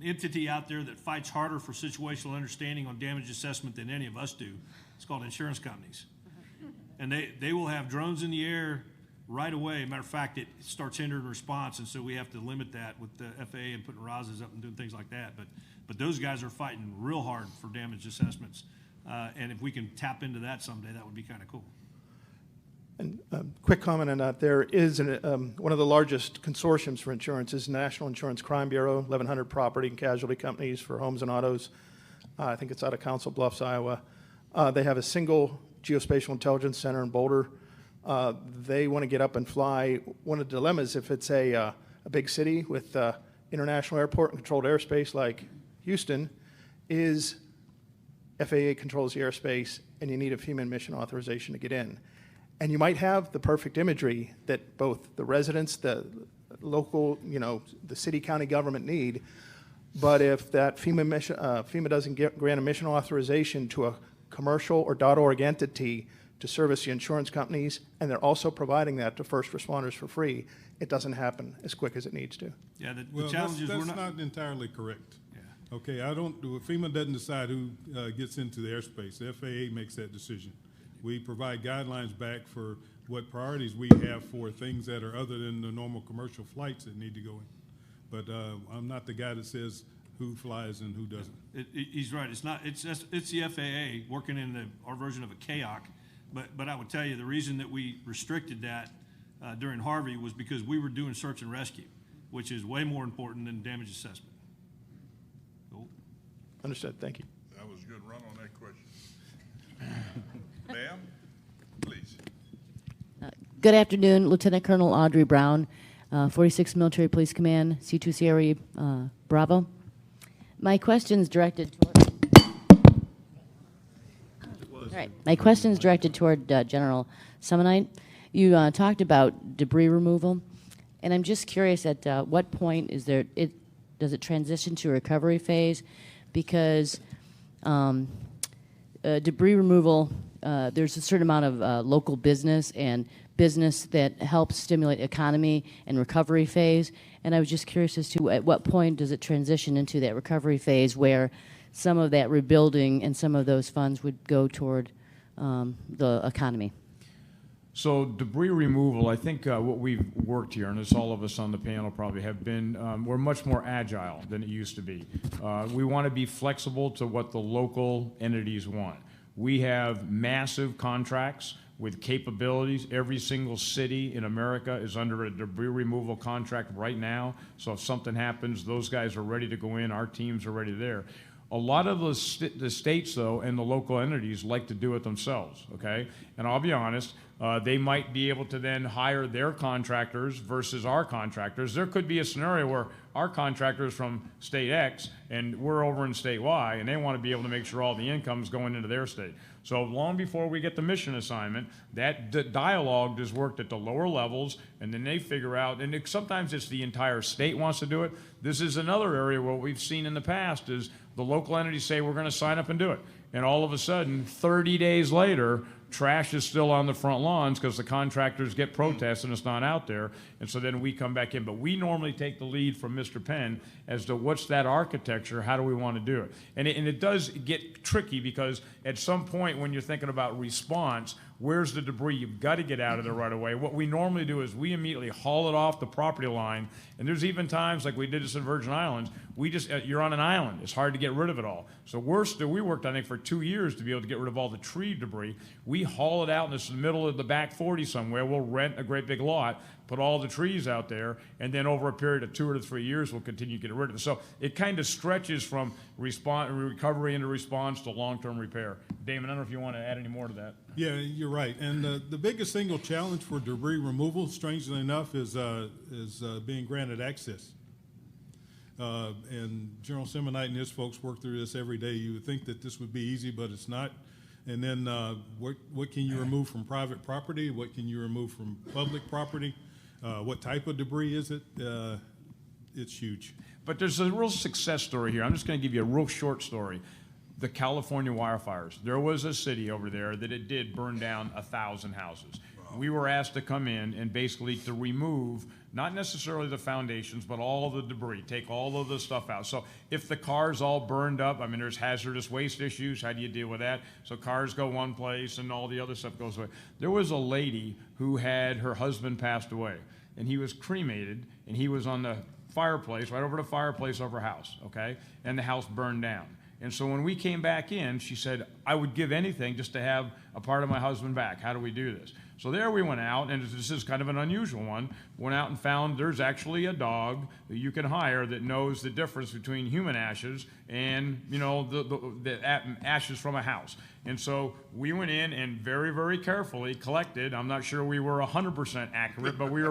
entity out there that fights harder for situational understanding on damage assessment than any of us do. It's called insurance companies. And they will have drones in the air right away. Matter of fact, it starts hindering response, and so we have to limit that with the FAA and putting ROSs up and doing things like that. But those guys are fighting real hard for damage assessments. And if we can tap into that someday, that would be kind of cool. And quick comment on that. There is one of the largest consortiums for insurance is National Insurance Crime Bureau, 1,100 property and casualty companies for homes and autos. I think it's out of Council Bluffs, Iowa. They have a single geospatial intelligence center in Boulder. They want to get up and fly. One of the dilemmas, if it's a big city with international airport and controlled airspace like Houston, is FAA controls the airspace and you need a FEMA mission authorization to get in. And you might have the perfect imagery that both the residents, the local, the city, county government need, but if that FEMA doesn't grant a mission authorization to a commercial or .org entity to service the insurance companies, and they're also providing that to first responders for free, it doesn't happen as quick as it needs to. Yeah, the challenge is that's not entirely correct. Yeah. Okay, FEMA doesn't decide who gets into the airspace. The FAA makes that decision. We provide guidelines back for what priorities we have for things that are other than the normal commercial flights that need to go in. But I'm not the guy that says who flies and who doesn't. He's right. It's not. It's the FAA working in our version of a CAOC. But I would tell you the reason that we restricted that during Harvey was because we were doing search and rescue, which is way more important than damage assessment. Cool. Understood. Thank you. That was a good run on that question. Ma'am, please. Good afternoon, Lieutenant Colonel Audrey Brown, 46th Military Police Command, C2 Sierra Bravo. My question's directed toward General Summonite. You talked about debris removal, and I'm just curious at what point does it transition to a recovery phase? Because debris removal, there's a certain amount of local business and business that helps stimulate economy and recovery phase. And I was just curious as to at what point does it transition into that recovery phase where some of that rebuilding and some of those funds would go toward the economy? So debris removal, I think what we've worked here, and it's all of us on the panel probably have been, we're much more agile than it used to be. We want to be flexible to what the local entities want. We have massive contracts with capabilities. Every single city in America is under a debris removal contract right now. So if something happens, those guys are ready to go in. Our teams are ready there. A lot of the states, though, and the local entities like to do it themselves, okay? And I'll be honest, they might be able to then hire their contractors versus our contractors. There could be a scenario where our contractors from state X and we're over in state Y, and they want to be able to make sure all the income's going into their state. So long before we get the mission assignment, that dialogue is worked at the lower levels, and then they figure out, and sometimes it's the entire state wants to do it. This is another area where we've seen in the past is the local entities say we're going to sign up and do it. And all of a sudden, 30 days later, trash is still on the front lawns because the contractors get protests and it's not out there. And so then we come back in. But we normally take the lead from Mr. Penn as to what's that architecture, how do we want to do it? And it does get tricky because at some point when you're thinking about response, where's the debris? You've got to get out of there right away. What we normally do is we immediately haul it off the property line. And there's even times, like we did this in Virgin Islands, you're on an island. It's hard to get rid of it all. So we worked, I think, for 2 years to be able to get rid of all the tree debris. We haul it out in the middle of the back 40 somewhere. We'll rent a great big lot, put all the trees out there, and then over a period of 2 or 3 years, we'll continue to get rid of it. So it kind of stretches from recovery into response to long-term repair. Damon, I don't know if you want to add any more to that. Yeah, you're right. And the biggest single challenge for debris removal, strangely enough, is being granted access. And General Simonite and his folks work through this every day. You would think that this would be easy, but it's not. And then what can you remove from private property? What can you remove from public property? What type of debris is it? It's huge. But there's a real success story here. I'm just going to give you a real short story. The California wildfires. There was a city over there that it did burn down 1,000 houses. We were asked to come in and basically to remove, not necessarily the foundations, but all the debris, take all of the stuff out. So if the car's all burned up, I mean, there's hazardous waste issues. How do you deal with that? So cars go one place and all the other stuff goes away. There was a lady who had her husband passed away, and he was cremated, and he was on the fireplace, right over the fireplace of her house, okay? And the house burned down. And so when we came back in, she said, I would give anything just to have a part of my husband back. How do we do this? So there we went out, and this is kind of an unusual one, went out and found there's actually a dog that you can hire that knows the difference between human ashes and, you know, the ashes from a house. And so we went in and very, very carefully collected. I'm not sure we were 100% accurate, but we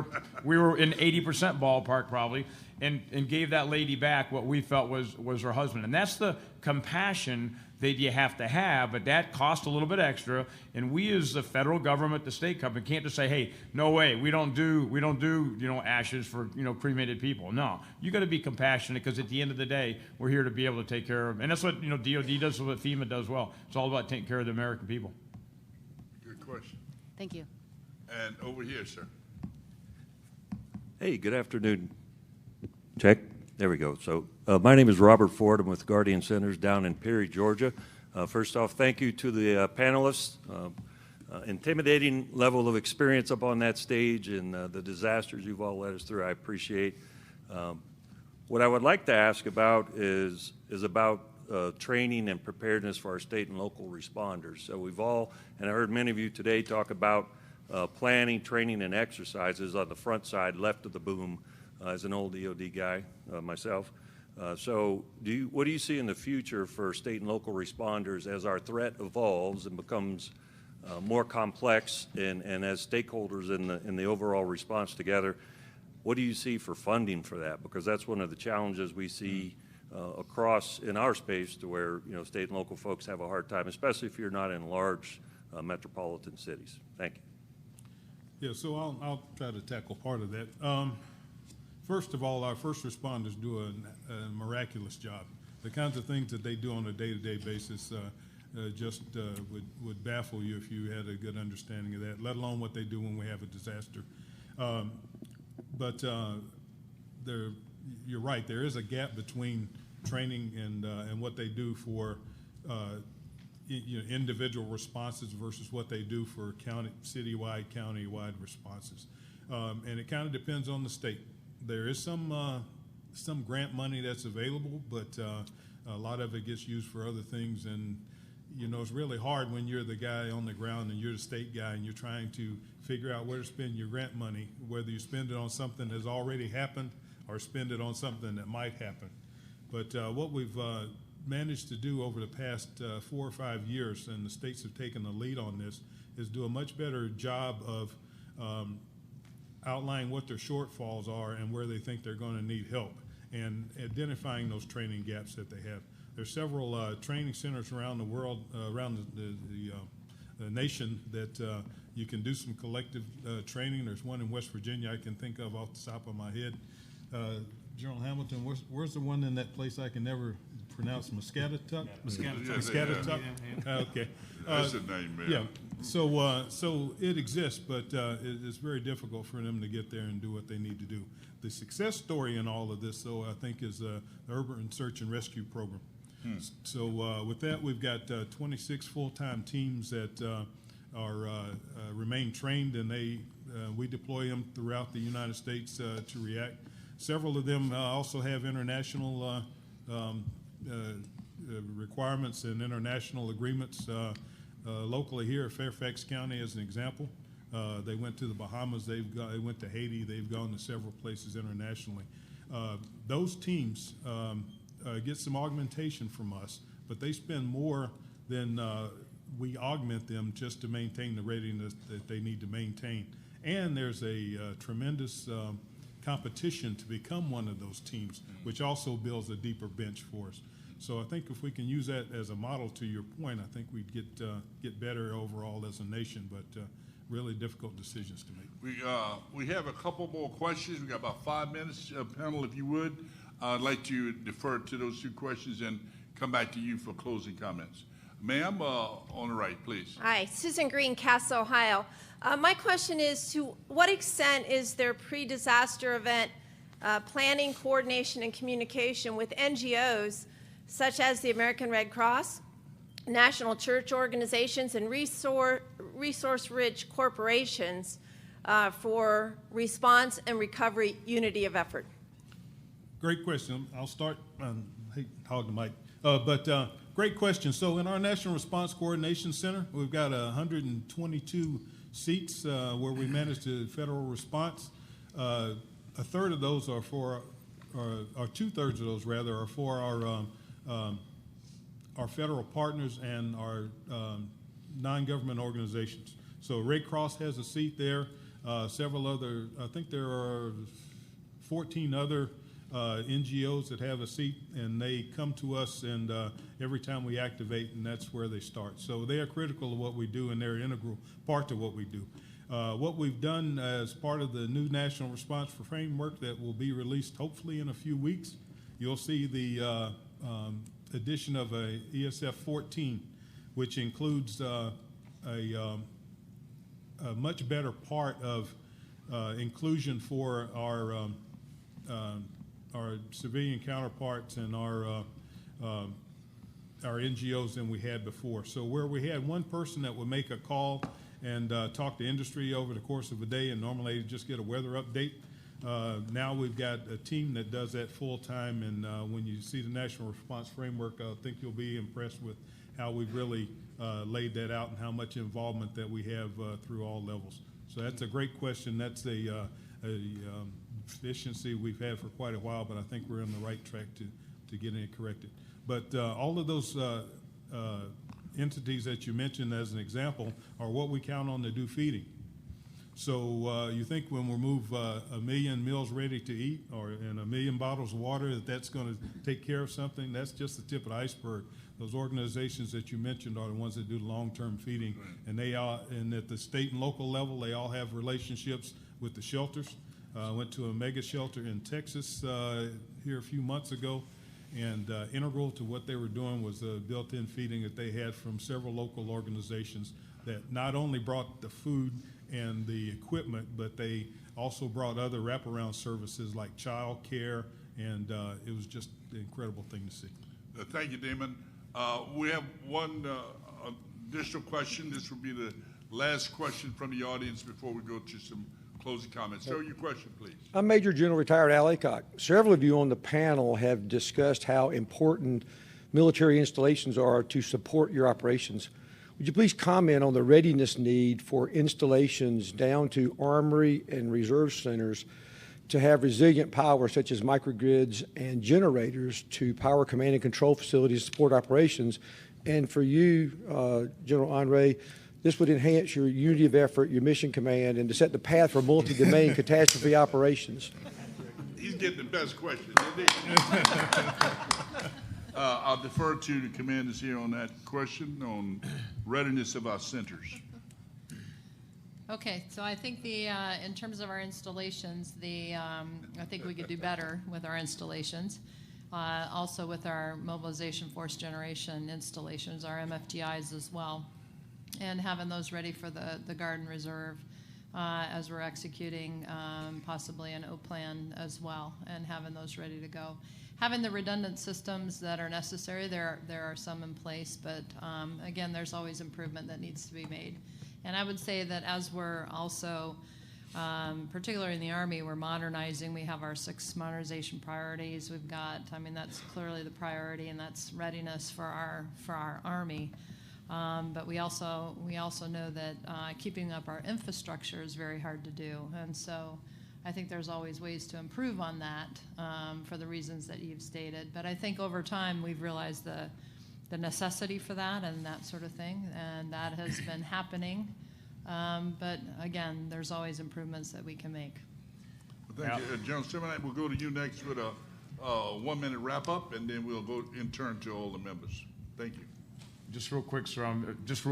were in 80% ballpark probably, and gave that lady back what we felt was her husband. And that's the compassion that you have to have, but that costs a little bit extra. And we, as the federal government, the state company, can't just say, "Hey, no way, we don't do ashes for cremated people." No, you got to be compassionate because at the end of the day, we're here to be able to take care of, and that's what DoD does, what FEMA does well. It's all about taking care of the American people. Good question. Thank you. And over here, sir. Hey, good afternoon. Check. There we go. So my name is Robert Ford. I'm with Guardian Centers down in Perry, Georgia. First off, thank you to the panelists. Intimidating level of experience up on that stage and the disasters you've all led us through, I appreciate. What I would like to ask about is about training and preparedness for our state and local responders. So we've all, and I heard many of you today talk about planning, training, and exercises on the front side, left of the boom, as an old EOD guy myself. So what do you see in the future for state and local responders as our threat evolves and becomes more complex and as stakeholders in the overall response together? What do you see for funding for that? Because that's one of the challenges we see across in our space, to where state and local folks have a hard time, especially if you're not in large metropolitan cities. Thank you. Yeah, so I'll try to tackle part of that. First of all, our first responders do a miraculous job. The kinds of things that they do on a day-to-day basis just would baffle you if you had a good understanding of that, let alone what they do when we have a disaster. But you're right, there is a gap between training and what they do for individual responses versus what they do for citywide, county-wide responses. And it kind of depends on the state. There is some grant money that's available, but a lot of it gets used for other things. And it's really hard when you're the guy on the ground and you're the state guy and you're trying to figure out where to spend your grant money, whether you spend it on something that's already happened or spend it on something that might happen. But what we've managed to do over the past 4 or 5 years, and the states have taken the lead on this, is do a much better job of outlining what their shortfalls are and where they think they're going to need help, and identifying those training gaps that they have. There's several training centers around the world, around the nation, that you can do some collective training. There's one in West Virginia I can think of off the top of my head. General Hamilton, where's the one in that place I can never pronounce? Muscatatuck? Muscatatuck. Muscatatuck? Yeah. Okay. That's the name, man. Yeah. So it exists, but it's very difficult for them to get there and do what they need to do. The success story in all of this, though, I think, is the Urban Search and Rescue Program. So with that, we've got 26 full-time teams that remain trained, and we deploy them throughout the United States to react. Several of them also have international requirements and international agreements. Locally here, Fairfax County, as an example, they went to the Bahamas. They went to Haiti. They've gone to several places internationally. Those teams get some augmentation from us, but they spend more than we augment them just to maintain the readiness that they need to maintain. And there's a tremendous competition to become one of those teams, which also builds a deeper bench for us. So I think if we can use that as a model, to your point, I think we'd get better overall as a nation, but really difficult decisions to make. We have a couple more questions. We got about 5 minutes, panel, if you would. I'd like to defer to those 2 questions and come back to you for closing comments. Ma'am, on the right, please. Hi, Susan Green, Cass, Ohio. My question is, to what extent is there pre-disaster event planning, coordination, and communication with NGOs such as the American Red Cross, national church organizations, and resource-rich corporations for response and recovery unity of effort? Great question. I'll start. I hate hog the mic, but great question. So in our National Response Coordination Center, we've got 122 seats where we manage the federal response. A third of those are for, or 2/3 of those rather, are for our federal partners and our non-government organizations. So Red Cross has a seat there. Several other, I think there are 14 other NGOs that have a seat, and they come to us and every time we activate, and that's where they start. So they are critical of what we do, and they're an integral part of what we do. What we've done as part of the new National Response Framework that will be released hopefully in a few weeks, you'll see the addition of a ESF 14, which includes a much better part of inclusion for our civilian counterparts and our NGOs than we had before. So where we had one person that would make a call and talk to industry over the course of a day and normally just get a weather update, now we've got a team that does that full time, and when you see the National Response Framework, I think you'll be impressed with how we've really laid that out and how much involvement that we have through all levels. So that's a great question. That's a efficiency we've had for quite a while, but I think we're on the right track to getting it corrected. But all of those entities that you mentioned as an example are what we count on to do feeding. So you think when we move 1 million meals ready to eat and 1 million bottles of water that's going to take care of something? That's just the tip of the iceberg. Those organizations that you mentioned are the ones that do the long-term feeding, and and at the state and local level, they all have relationships with the shelters. I went to a mega shelter in Texas here a few months ago, and integral to what they were doing was the built-in feeding that they had from several local organizations that not only brought the food and the equipment, but they also brought other wraparound services like child care, and it was just an incredible thing to see. Thank you, Damon. We have one additional question. This will be the last question from the audience before we go to some closing comments. Sir, your question, please. I'm Major General Retired Al Aycock. Several of you on the panel have discussed how important military installations are to support your operations. Would you please comment on the readiness need for installations down to armory and reserve centers to have resilient power such as microgrids and generators to power command and control facilities to support operations? And for you, General Henry, this would enhance your unity of effort, your mission command, and to set the path for multi-domain catastrophe operations. He's getting the best question, isn't he? I'll defer to the commanders here on that question on readiness of our centers. Okay, so I think in terms of our installations, I think we could do better with our installations. Also with our mobilization force generation installations, our MFGIs as well. and having those ready for the Garden Reserve as we're executing possibly an O plan as well, and having those ready to go. Having the redundant systems that are necessary, there are some in place, but again, there's always improvement that needs to be made. And I would say that as we're also, particularly in the Army, we're modernizing. We have our 6 modernization priorities. We've got, I mean, that's clearly the priority, and that's readiness for our Army. But we also know that keeping up our infrastructure is very hard to do, and so I think there's always ways to improve on that for the reasons that you've stated. But I think over time we've realized the necessity for that and that sort of thing, and that has been happening. But again, there's always improvements that we can make. Well, thank you. General Simonite, we'll go to you next with a 1-minute wrap-up, and then we'll go in turn to all the members. Thank you. Just real quick, sir, just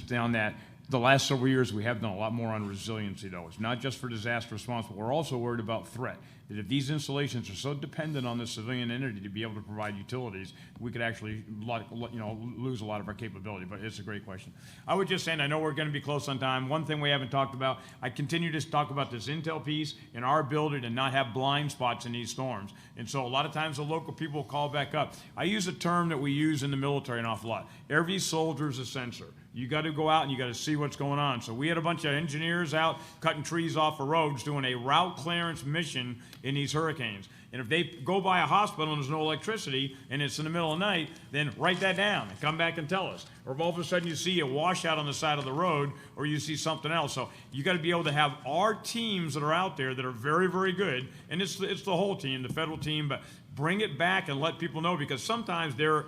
down that, the last several years we have done a lot more on resiliency, though. It's not just for disaster response, but we're also worried about threat. That if these installations are so dependent on the civilian entity to be able to provide utilities, we could actually lose a lot of our capability, but it's a great question. I would just say, and I know we're going to be close on time, one thing we haven't talked about, I continue to talk about this intel piece and our ability to not have blind spots in these storms. And so a lot of times the local people call back up. I use a term that we use in the military an awful lot. Every soldier is a sensor. You got to go out and you got to see what's going on. So we had a bunch of engineers out cutting trees off of roads doing a route clearance mission in these hurricanes. And if they go by a hospital and there's no electricity and it's in the middle of the night, then write that down and come back and tell us. Or if all of a sudden you see a washout on the side of the road or you see something else. So you got to be able to have our teams that are out there that are very, very good. And it's the whole team, the federal team, but bring it back and let people know, because sometimes they're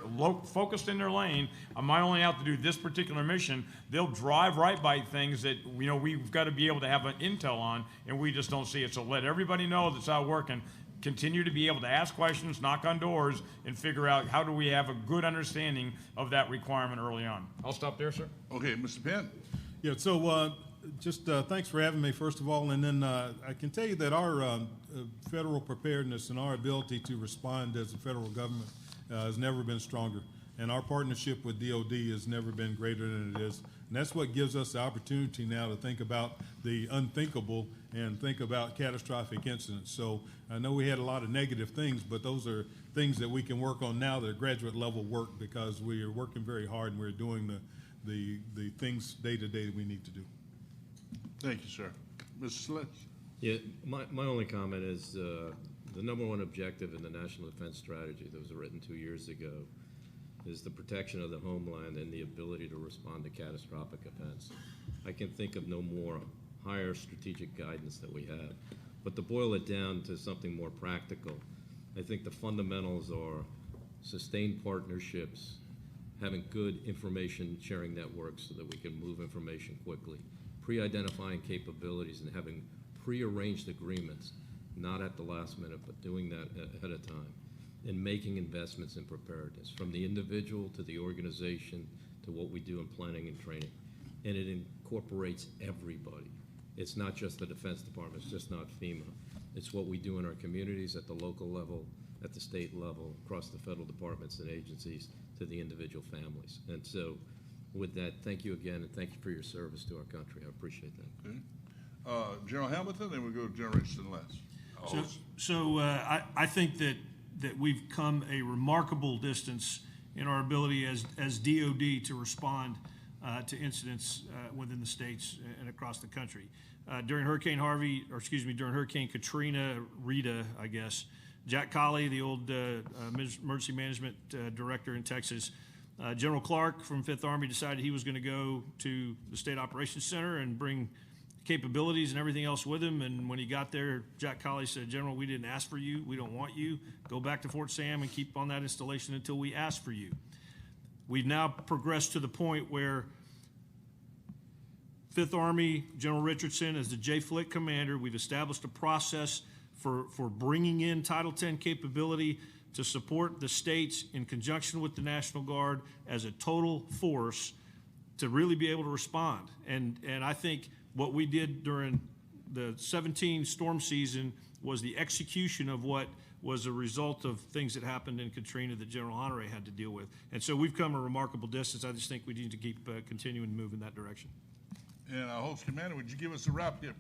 focused in their lane. I might only have to do this particular mission. They'll drive right by things that we've got to be able to have an intel on, and we just don't see it. So let everybody know that's out working. Continue to be able to ask questions, knock on doors, and figure out how do we have a good understanding of that requirement early on. I'll stop there, sir. Okay, Mr. Penn. Yeah, so just thanks for having me, first of all, and then I can tell you that our federal preparedness and our ability to respond as a federal government has never been stronger, and our partnership with DOD has never been greater than it is, and that's what gives us the opportunity now to think about the unthinkable and think about catastrophic incidents. So I know we had a lot of negative things, but those are things that we can work on now that are graduate level work, because we are working very hard and we're doing the things day to day that we need to do. Thank you, sir. Mr. Slits. Yeah, my only comment is the number one objective in the National Defense Strategy that was written 2 years ago is the protection of the homeland and the ability to respond to catastrophic events. I can think of no more higher strategic guidance that we have. But to boil it down to something more practical, I think the fundamentals are sustained partnerships, having good information sharing networks so that we can move information quickly, pre-identifying capabilities and having pre-arranged agreements, not at the last minute, but doing that ahead of time, and making investments in preparedness, from the individual to the organization to what we do in planning and training. And it incorporates everybody. It's not just the Defense Department, it's just not FEMA. It's what we do in our communities at the local level, at the state level, across the federal departments and agencies, to the individual families. And so with that, thank you again, and thank you for your service to our country. I appreciate that. Okay. General Hamilton, then we'll go to General Richardson last. So I think that we've come a remarkable distance in our ability as DOD to respond to incidents within the states and across the country. During Hurricane Katrina, Rita, I guess, Jack Colley, the old emergency management director in Texas, General Clark from 5th Army decided he was going to go to the State Operations Center and bring capabilities and everything else with him. And when he got there, Jack Colley said, "General, we didn't ask for you. We don't want you. Go back to Fort Sam and keep on that installation until we ask for you." We've now progressed to the point where 5th Army, General Richardson, as the JFLIC commander, we've established a process for bringing in Title X capability to support the states in conjunction with the National Guard as a total force to really be able to respond. And I think what we did during the 17 storm season was the execution of what was a result of things that happened in Katrina that General Honore had to deal with. And so we've come a remarkable distance. I just think we need to keep continuing to move in that direction. And our host commander, would you give us a wrap here,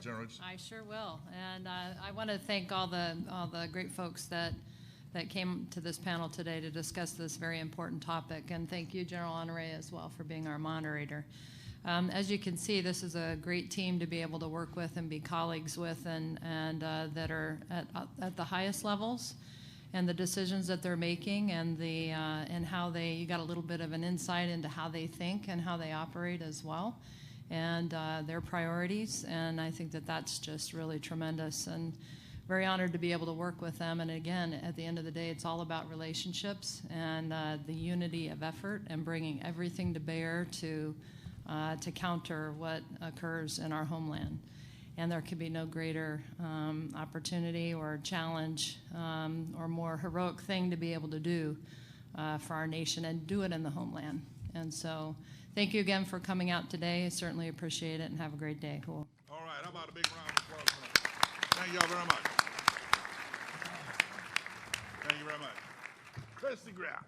General? I sure will. And I want to thank all the great folks that came to this panel today to discuss this very important topic. And thank you, General Honore, as well, for being our moderator. As you can see, this is a great team to be able to work with and be colleagues with, and that are at the highest levels, and the decisions that they're making, and how you got a little bit of an insight into how they think and how they operate as well, and their priorities. And I think that that's just really tremendous, and very honored to be able to work with them. And again, at the end of the day, it's all about relationships and the unity of effort and bringing everything to bear to counter what occurs in our homeland. And there could be no greater opportunity or challenge or more heroic thing to be able to do for our nation, and do it in the homeland. And so thank you again for coming out today. I certainly appreciate it, and have a great day. Cool. All right, how about a big round of applause for that? Thank y'all very much. Thank you very much. Christy Graham.